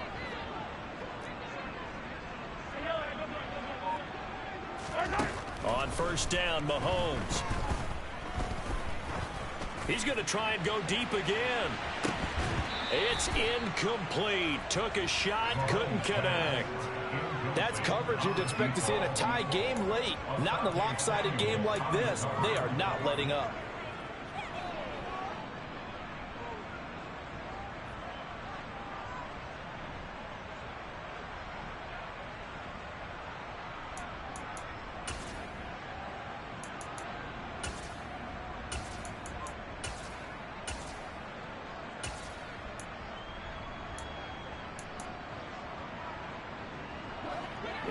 A: On 1st down, Mahomes. He's going to try and go deep again. It's incomplete. Took a shot, couldn't connect.
B: That's coverage you'd expect to see in a tie game late. Not in a lopsided game like this. They are not letting up.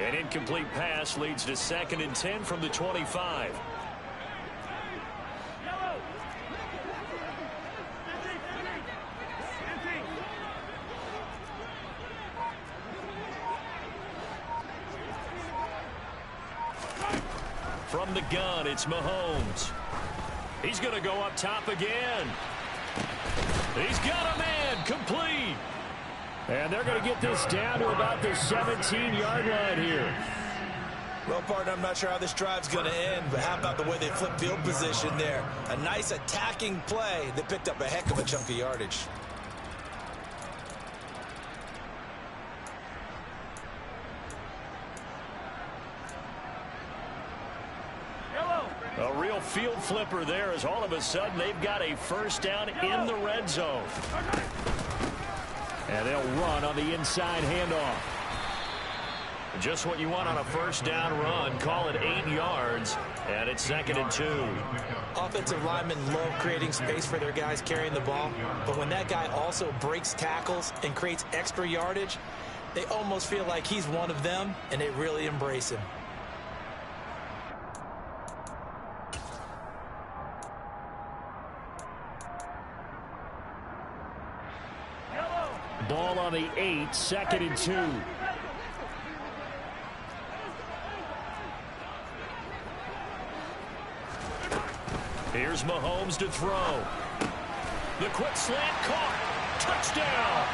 A: An incomplete pass leads to 2nd and 10 from the 25. From the gun, it's Mahomes. He's going to go up top again. He's got a man, complete. And they're going to get this down to about the 17-yard line here.
B: Well, partner, I'm not sure how this drive's going to end, but how about the way they flip field position there? A nice attacking play that picked up a heck of a chunk of yardage.
A: A real field flipper there as all of a sudden they've got a first down in the red zone. And they'll run on the inside handoff. Just what you want on a first down run. Call it 8 yards, and it's 2nd and 2.
B: Offensive linemen love creating space for their guys carrying the ball, but when that guy also breaks tackles and creates extra yardage, they almost feel like he's one of them, and they really embrace him.
A: Ball on the 8, 2nd and 2. Here's Mahomes to throw. The quick slant caught. Touchdown.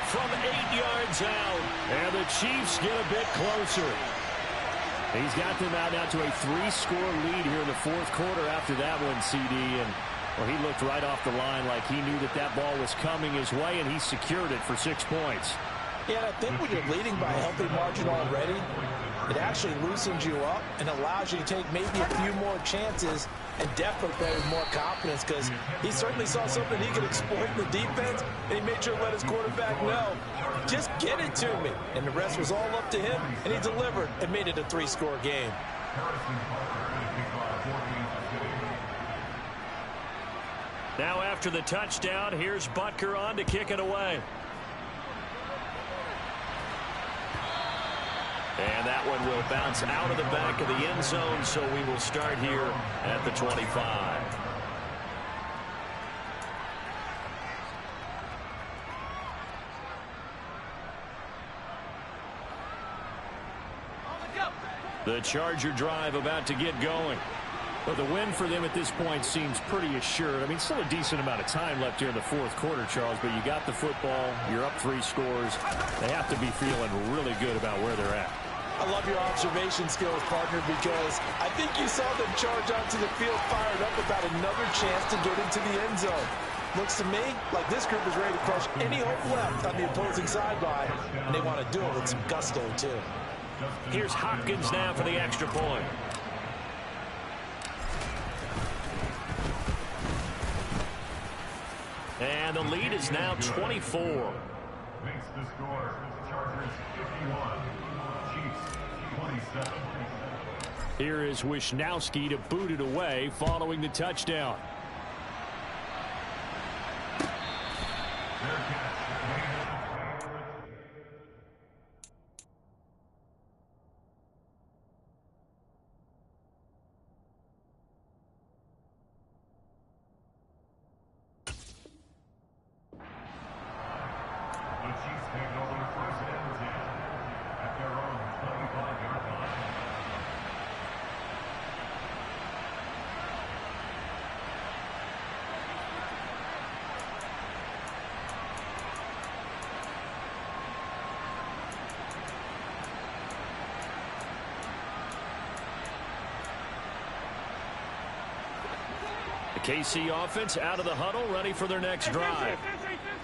A: From 8 yards out. And the Chiefs get a bit closer. He's got them out now to a 3-score lead here in the 4th quarter after that one, CD. And well, he looked right off the line like he knew that that ball was coming his way, and he secured it for 6 points.
B: Yeah, and I think when you're leading by a healthy margin already, it actually loosens you up and allows you to take maybe a few more chances and definitely play with more confidence, because he certainly saw something he could exploit in the defense, and he made sure to let his quarterback know, just get it to me. And the rest was all up to him, and he delivered and made it a 3-score game.
A: Now after the touchdown, here's Butker on to kick it away. And that one will bounce out of the back of the end zone, so we will start here at the 25. The Charger drive about to get going. Well, the win for them at this point seems pretty assured. I mean, still a decent amount of time left here in the 4th quarter, Charles, but you got the football, you're up 3 scores. They have to be feeling really good about where they're at.
B: I love your observation skills, partner, because I think you saw them charge onto the field fired up about another chance to get into the end zone. Looks to me like this group is ready to crush any hope left on the opposing sideline, and they want to do it with some gusto, too.
A: Here's Hopkins now for the extra point. And the lead is now 24.
C: Makes the score. Chargers 51. Chiefs 27.
A: Here is Wisnowski to boot it away following the touchdown.
C: Their catch. The Chiefs take over 1st and 10 at their own 25-yard line.
A: The KC offense out of the huddle, ready for their next drive.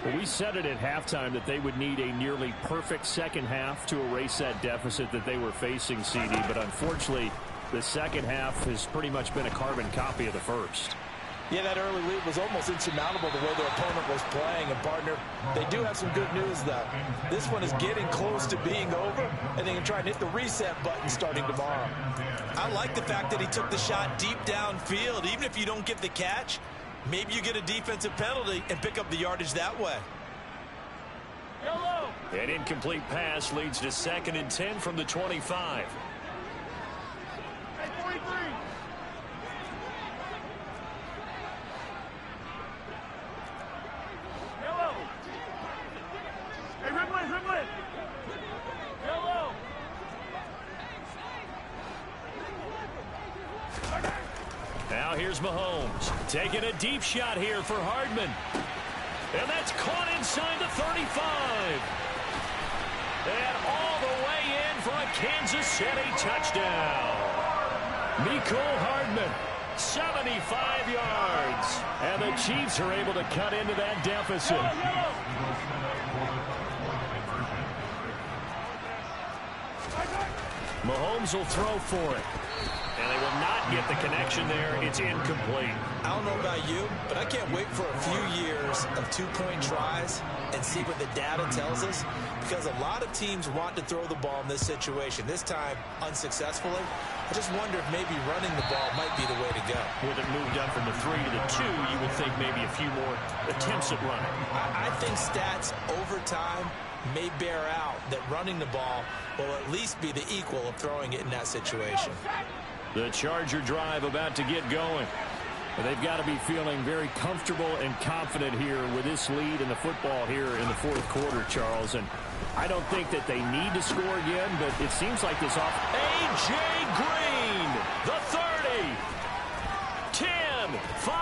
A: Well, we said it at halftime that they would need a nearly perfect second half to erase that deficit that they were facing, CD. But unfortunately, the second half has pretty much been a carbon copy of the first.
B: Yeah, that early lead was almost insurmountable the way their opponent was playing. And, partner, they do have some good news, though. This one is getting close to being over, and they can try and hit the reset button starting tomorrow. I like the fact that he took the shot deep downfield. Even if you don't get the catch, maybe you get a defensive penalty and pick up the yardage that way.
A: An incomplete pass leads to 2nd and 10 from the 25.
E: Hey, 43. Yellow. Hey, Rimlin. Yellow.
A: Now here's Mahomes taking a deep shot here for Hardman. And that's caught inside the 35. And all the way in for a Kansas City touchdown. Mecole Hardman, 75 yards. And the Chiefs are able to cut into that deficit. Mahomes will throw for it. And they will not get the connection there. It's incomplete.
B: I don't know about you, but I can't wait for a few years of two-point tries and see what the data tells us, because a lot of teams want to throw the ball in this situation, this time unsuccessfully. I just wonder if maybe running the ball might be the way to go.
A: With it moved up from the 3 to the 2, you would think maybe a few more attempts at running.
B: I think stats over time may bear out that running the ball will at least be the equal of throwing it in that situation.
A: The Charger drive about to get going.
D: They've got to be feeling very comfortable and confident here with this lead in the football here in the 4th quarter, Charles. And I don't think that they need to score again, but it seems like this off.
A: A.J. Green, the 30, 10, 5.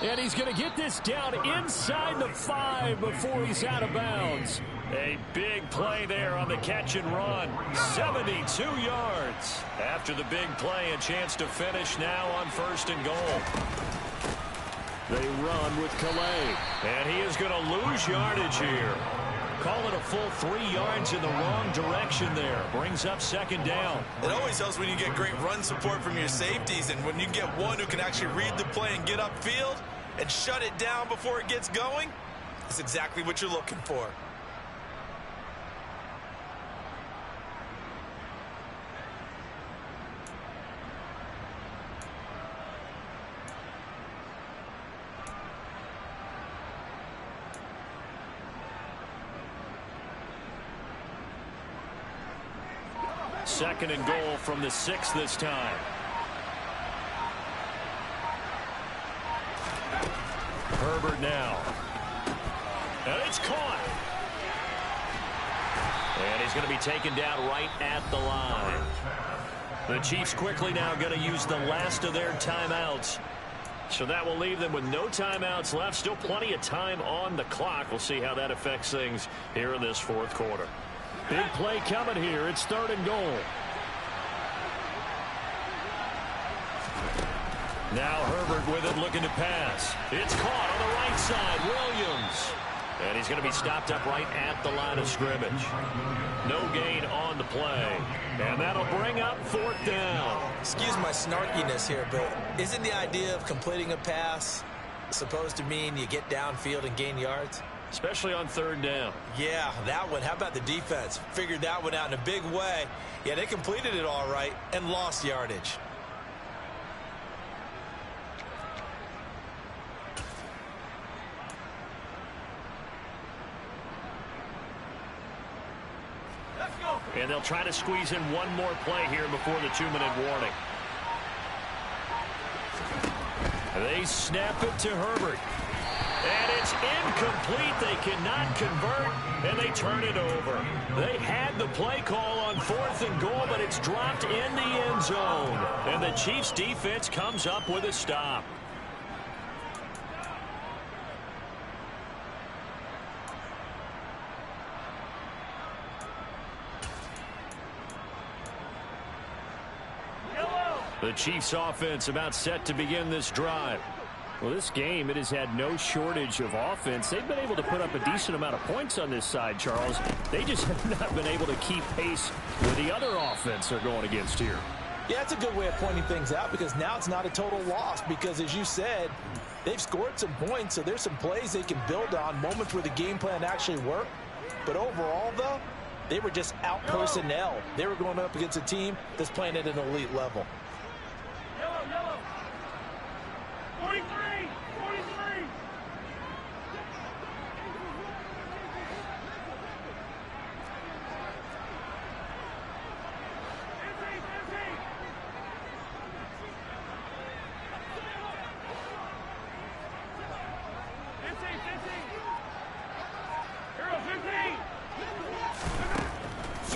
D: And he's going to get this down inside the 5 before he's out of bounds.
A: A big play there on the catch and run. 72 yards. After the big play, a chance to finish now on 1st and goal.
D: They run with Calais.
A: And he is going to lose yardage here. Call it a full 3 yards in the wrong direction there. Brings up 2nd down.
F: It always helps when you get great run support from your safeties, and when you get one who can actually read the play and get upfield and shut it down before it gets going, that's exactly what you're looking for.
A: Second and goal from the 6 this time. Herbert now. And it's caught. And he's going to be taken down right at the line. The Chiefs quickly now going to use the last of their timeouts. So that will leave them with no timeouts left. Still plenty of time on the clock. We'll see how that affects things here in this 4th quarter.
D: Big play coming here. It's 3rd and goal.
A: Now Herbert with it, looking to pass. It's caught on the right side. Williams. And he's going to be stopped up right at the line of scrimmage. No gain on the play. And that'll bring up 4th down.
B: Excuse my snarkiness here, but isn't the idea of completing a pass supposed to mean you get downfield and gain yards?
A: Especially on 3rd down.
B: Yeah, that one. How about the defense? Figured that one out in a big way. Yeah, they completed it all right and lost yardage.
E: Let's go.
A: And they'll try to squeeze in one more play here before the 2-minute warning. They snap it to Herbert. And it's incomplete. They cannot convert, and they turn it over. They had the play call on 4th and goal, but it's dropped in the end zone. And the Chiefs defense comes up with a stop. The Chiefs offense about set to begin this drive.
D: Well, this game, it has had no shortage of offense. They've been able to put up a decent amount of points on this side, Charles. They just have not been able to keep pace with the other offense they're going against here.
B: Yeah, that's a good way of pointing things out, because now it's not a total loss, because as you said, they've scored some points, so there's some plays they can build on, moments where the game plan actually worked. But overall, though, they were just out personnel. They were going up against a team that's playing at an elite level.
E: Yellow. 43. 43.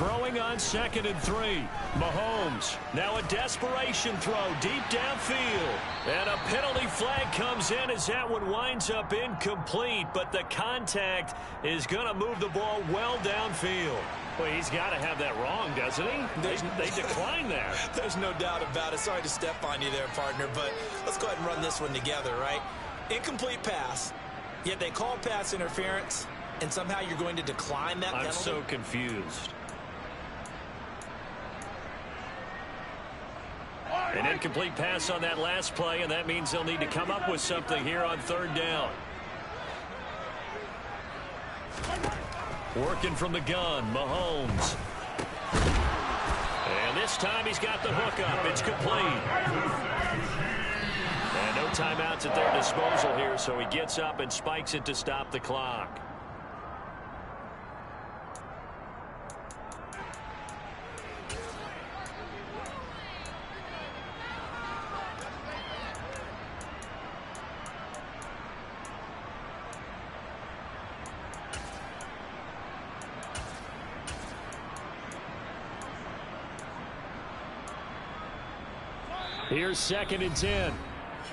A: Throwing on 2nd and 3. Mahomes. Now a desperation throw deep downfield. And a penalty flag comes in as that one winds up incomplete. But the contact is going to move the ball well downfield. Well, he's got to have that wrong, doesn't he? They decline that.
B: There's no doubt about it. Sorry to step on you there, partner, but let's go ahead and run this one together, right? Incomplete pass, yet they call pass interference, and somehow you're going to decline that penalty?
A: I'm so confused. An incomplete pass on that last play, and that means they'll need to come up with something here on 3rd down. Working from the gun, Mahomes. And this time he's got the hook up. It's complete. And no timeouts at their disposal here, so he gets up and spikes it to stop the clock. Here's 2nd and 10.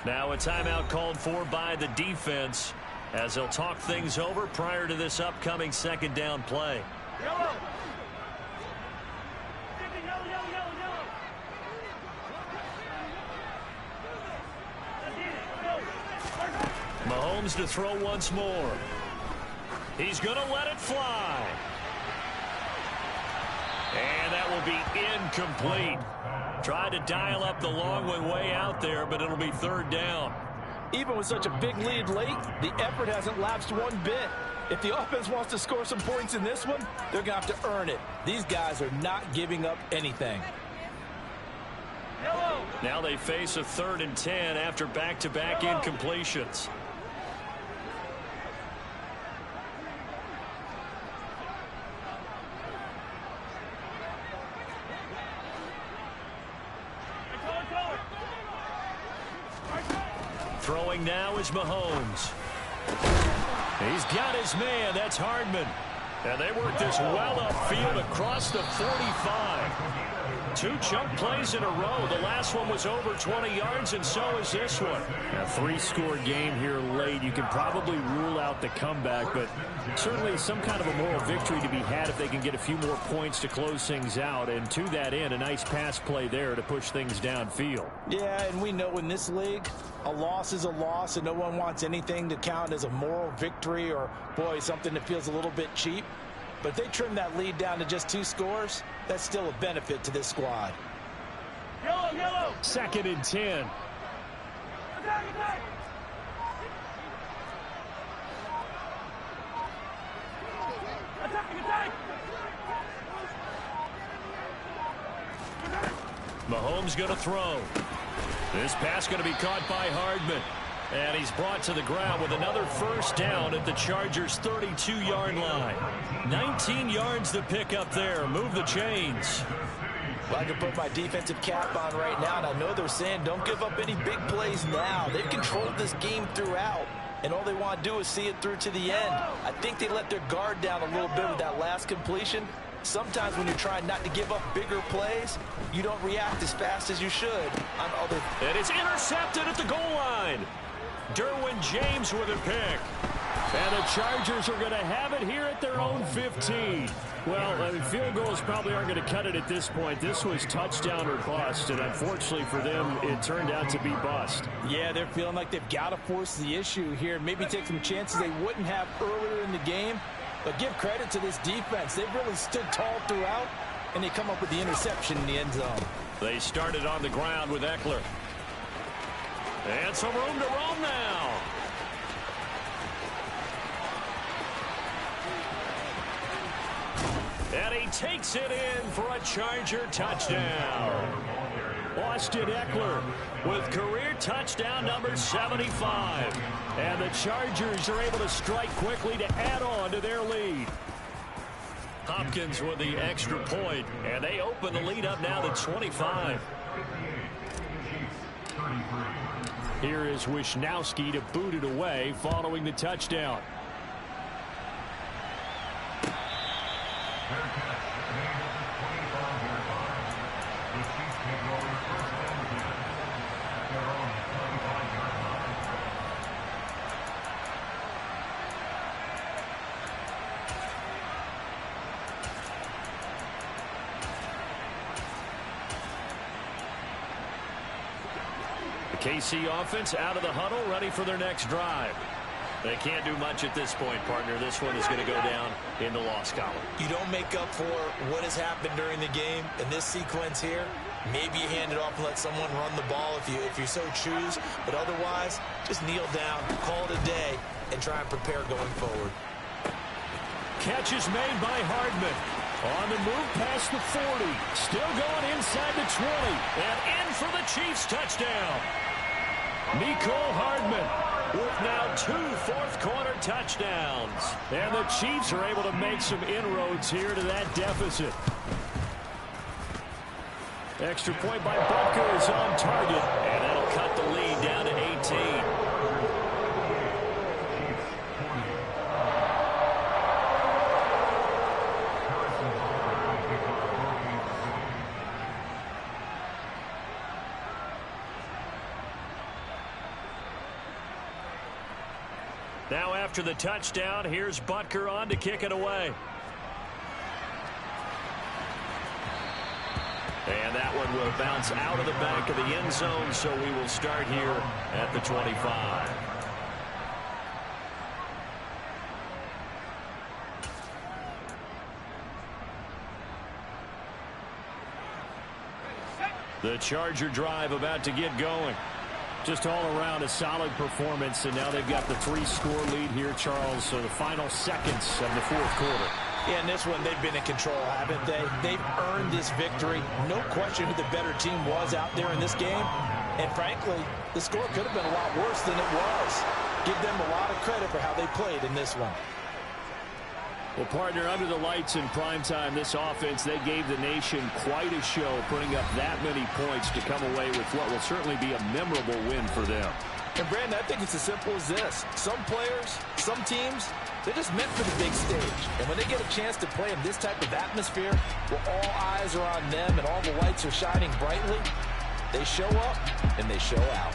A: Now a timeout called for by the defense as they'll talk things over prior to this upcoming 2nd down play.
E: Yellow. Yellow, yellow, yellow, yellow.
A: Mahomes to throw once more. He's going to let it fly. And that will be incomplete. Tried to dial up the long one way out there, but it'll be 3rd down.
B: Even with such a big lead late, the effort hasn't lapsed one bit. If the offense wants to score some points in this one, they're going to have to earn it. These guys are not giving up anything.
E: Yellow.
A: Now they face a 3rd and 10 after back-to-back incompletions. Throwing now is Mahomes. He's got his man. That's Hardman. And they work this well upfield across the 45. 2 chunk plays in a row. The last one was over 20 yards, and so is this one.
D: A 3-score game here late. You can probably rule out the comeback, but certainly some kind of a moral victory to be had if they can get a few more points to close things out. And to that end, a nice pass play there to push things downfield.
B: Yeah, and we know in this league, a loss is a loss, and no one wants anything to count as a moral victory or, boy, something that feels a little bit cheap. But if they trim that lead down to just 2 scores, that's still a benefit to this squad.
E: Yellow, yellow.
A: 2nd and 10.
E: Attack, attack. Attack, attack.
A: Mahomes going to throw. This pass going to be caught by Hardman. And he's brought to the ground with another 1st down at the Chargers' 32-yard line. 19 yards to pick up there. Move the chains.
B: Well, I can put my defensive cap on right now, and I know they're saying don't give up any big plays now. They've controlled this game throughout, and all they want to do is see it through to the end. I think they let their guard down a little bit with that last completion. Sometimes when you're trying not to give up bigger plays, you don't react as fast as you should on other.
A: And it's intercepted at the goal line. Derwin James with a pick. And the Chargers are going to have it here at their own 15.
D: Well, field goals probably aren't going to cut it at this point. This was touchdown or bust, and unfortunately for them, it turned out to be bust.
B: Yeah, they're feeling like they've got to force the issue here. Maybe take some chances they wouldn't have earlier in the game. But give credit to this defense. They've really stood tall throughout, and they come up with the interception in the end zone.
A: They started on the ground with Eckler. And some room to roam now. And he takes it in for a Charger touchdown. Austin Eckler with career touchdown number 75. And the Chargers are able to strike quickly to add on to their lead. Hopkins with the extra point, and they open the lead up now to 25.
D: Here is Wisnowski to boot it away following the touchdown.
A: KC offense out of the huddle, ready for their next drive. They can't do much at this point, partner. This one is going to go down in the loss column.
B: You don't make up for what has happened during the game in this sequence here. Maybe you hand it off and let someone run the ball if you so choose. But otherwise, just kneel down, call it a day, and try and prepare going forward.
A: Catch is made by Hardman. On the move past the 40. Still going inside the 20. And in for the Chiefs touchdown. Mecole Hardman with now 2 fourth-quarter touchdowns. And the Chiefs are able to make some inroads here to that deficit. Extra point by Butker is on target. And that'll cut the lead down to 18. Now after the touchdown, here's Butker on to kick it away. And that one will bounce out of the back of the end zone, so we will start here at the 25. The Charger drive about to get going. Just all around a solid performance, and now they've got the 3-score lead here, Charles. So the final seconds of the fourth quarter.
B: Yeah, in this one, they've been in control, haven't they? They've earned this victory. No question who the better team was out there in this game. And frankly, the score could have been a lot worse than it was. Give them a lot of credit for how they played in this one.
A: Well, partner, under the lights in primetime, this offense, they gave the nation quite a show, putting up that many points to come away with what will certainly be a memorable win for them.
B: And, Brandon, I think it's as simple as this. Some players, some teams, they're just meant for the big stage. And when they get a chance to play in this type of atmosphere, where all eyes are on them and all the lights are shining brightly, they show up and they show out.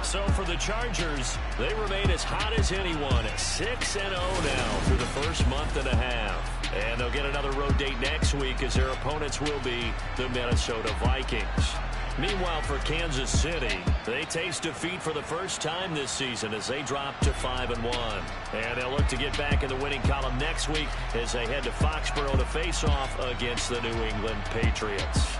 A: So for the Chargers, they remain as hot as anyone at 6-0 now through the first month and a half. And they'll get another road date next week as their opponents will be the Minnesota Vikings. Meanwhile, for Kansas City, they taste defeat for the first time this season as they drop to 5-1. And they'll look to get back in the winning column next week as they head to Foxborough to face off against the New England Patriots.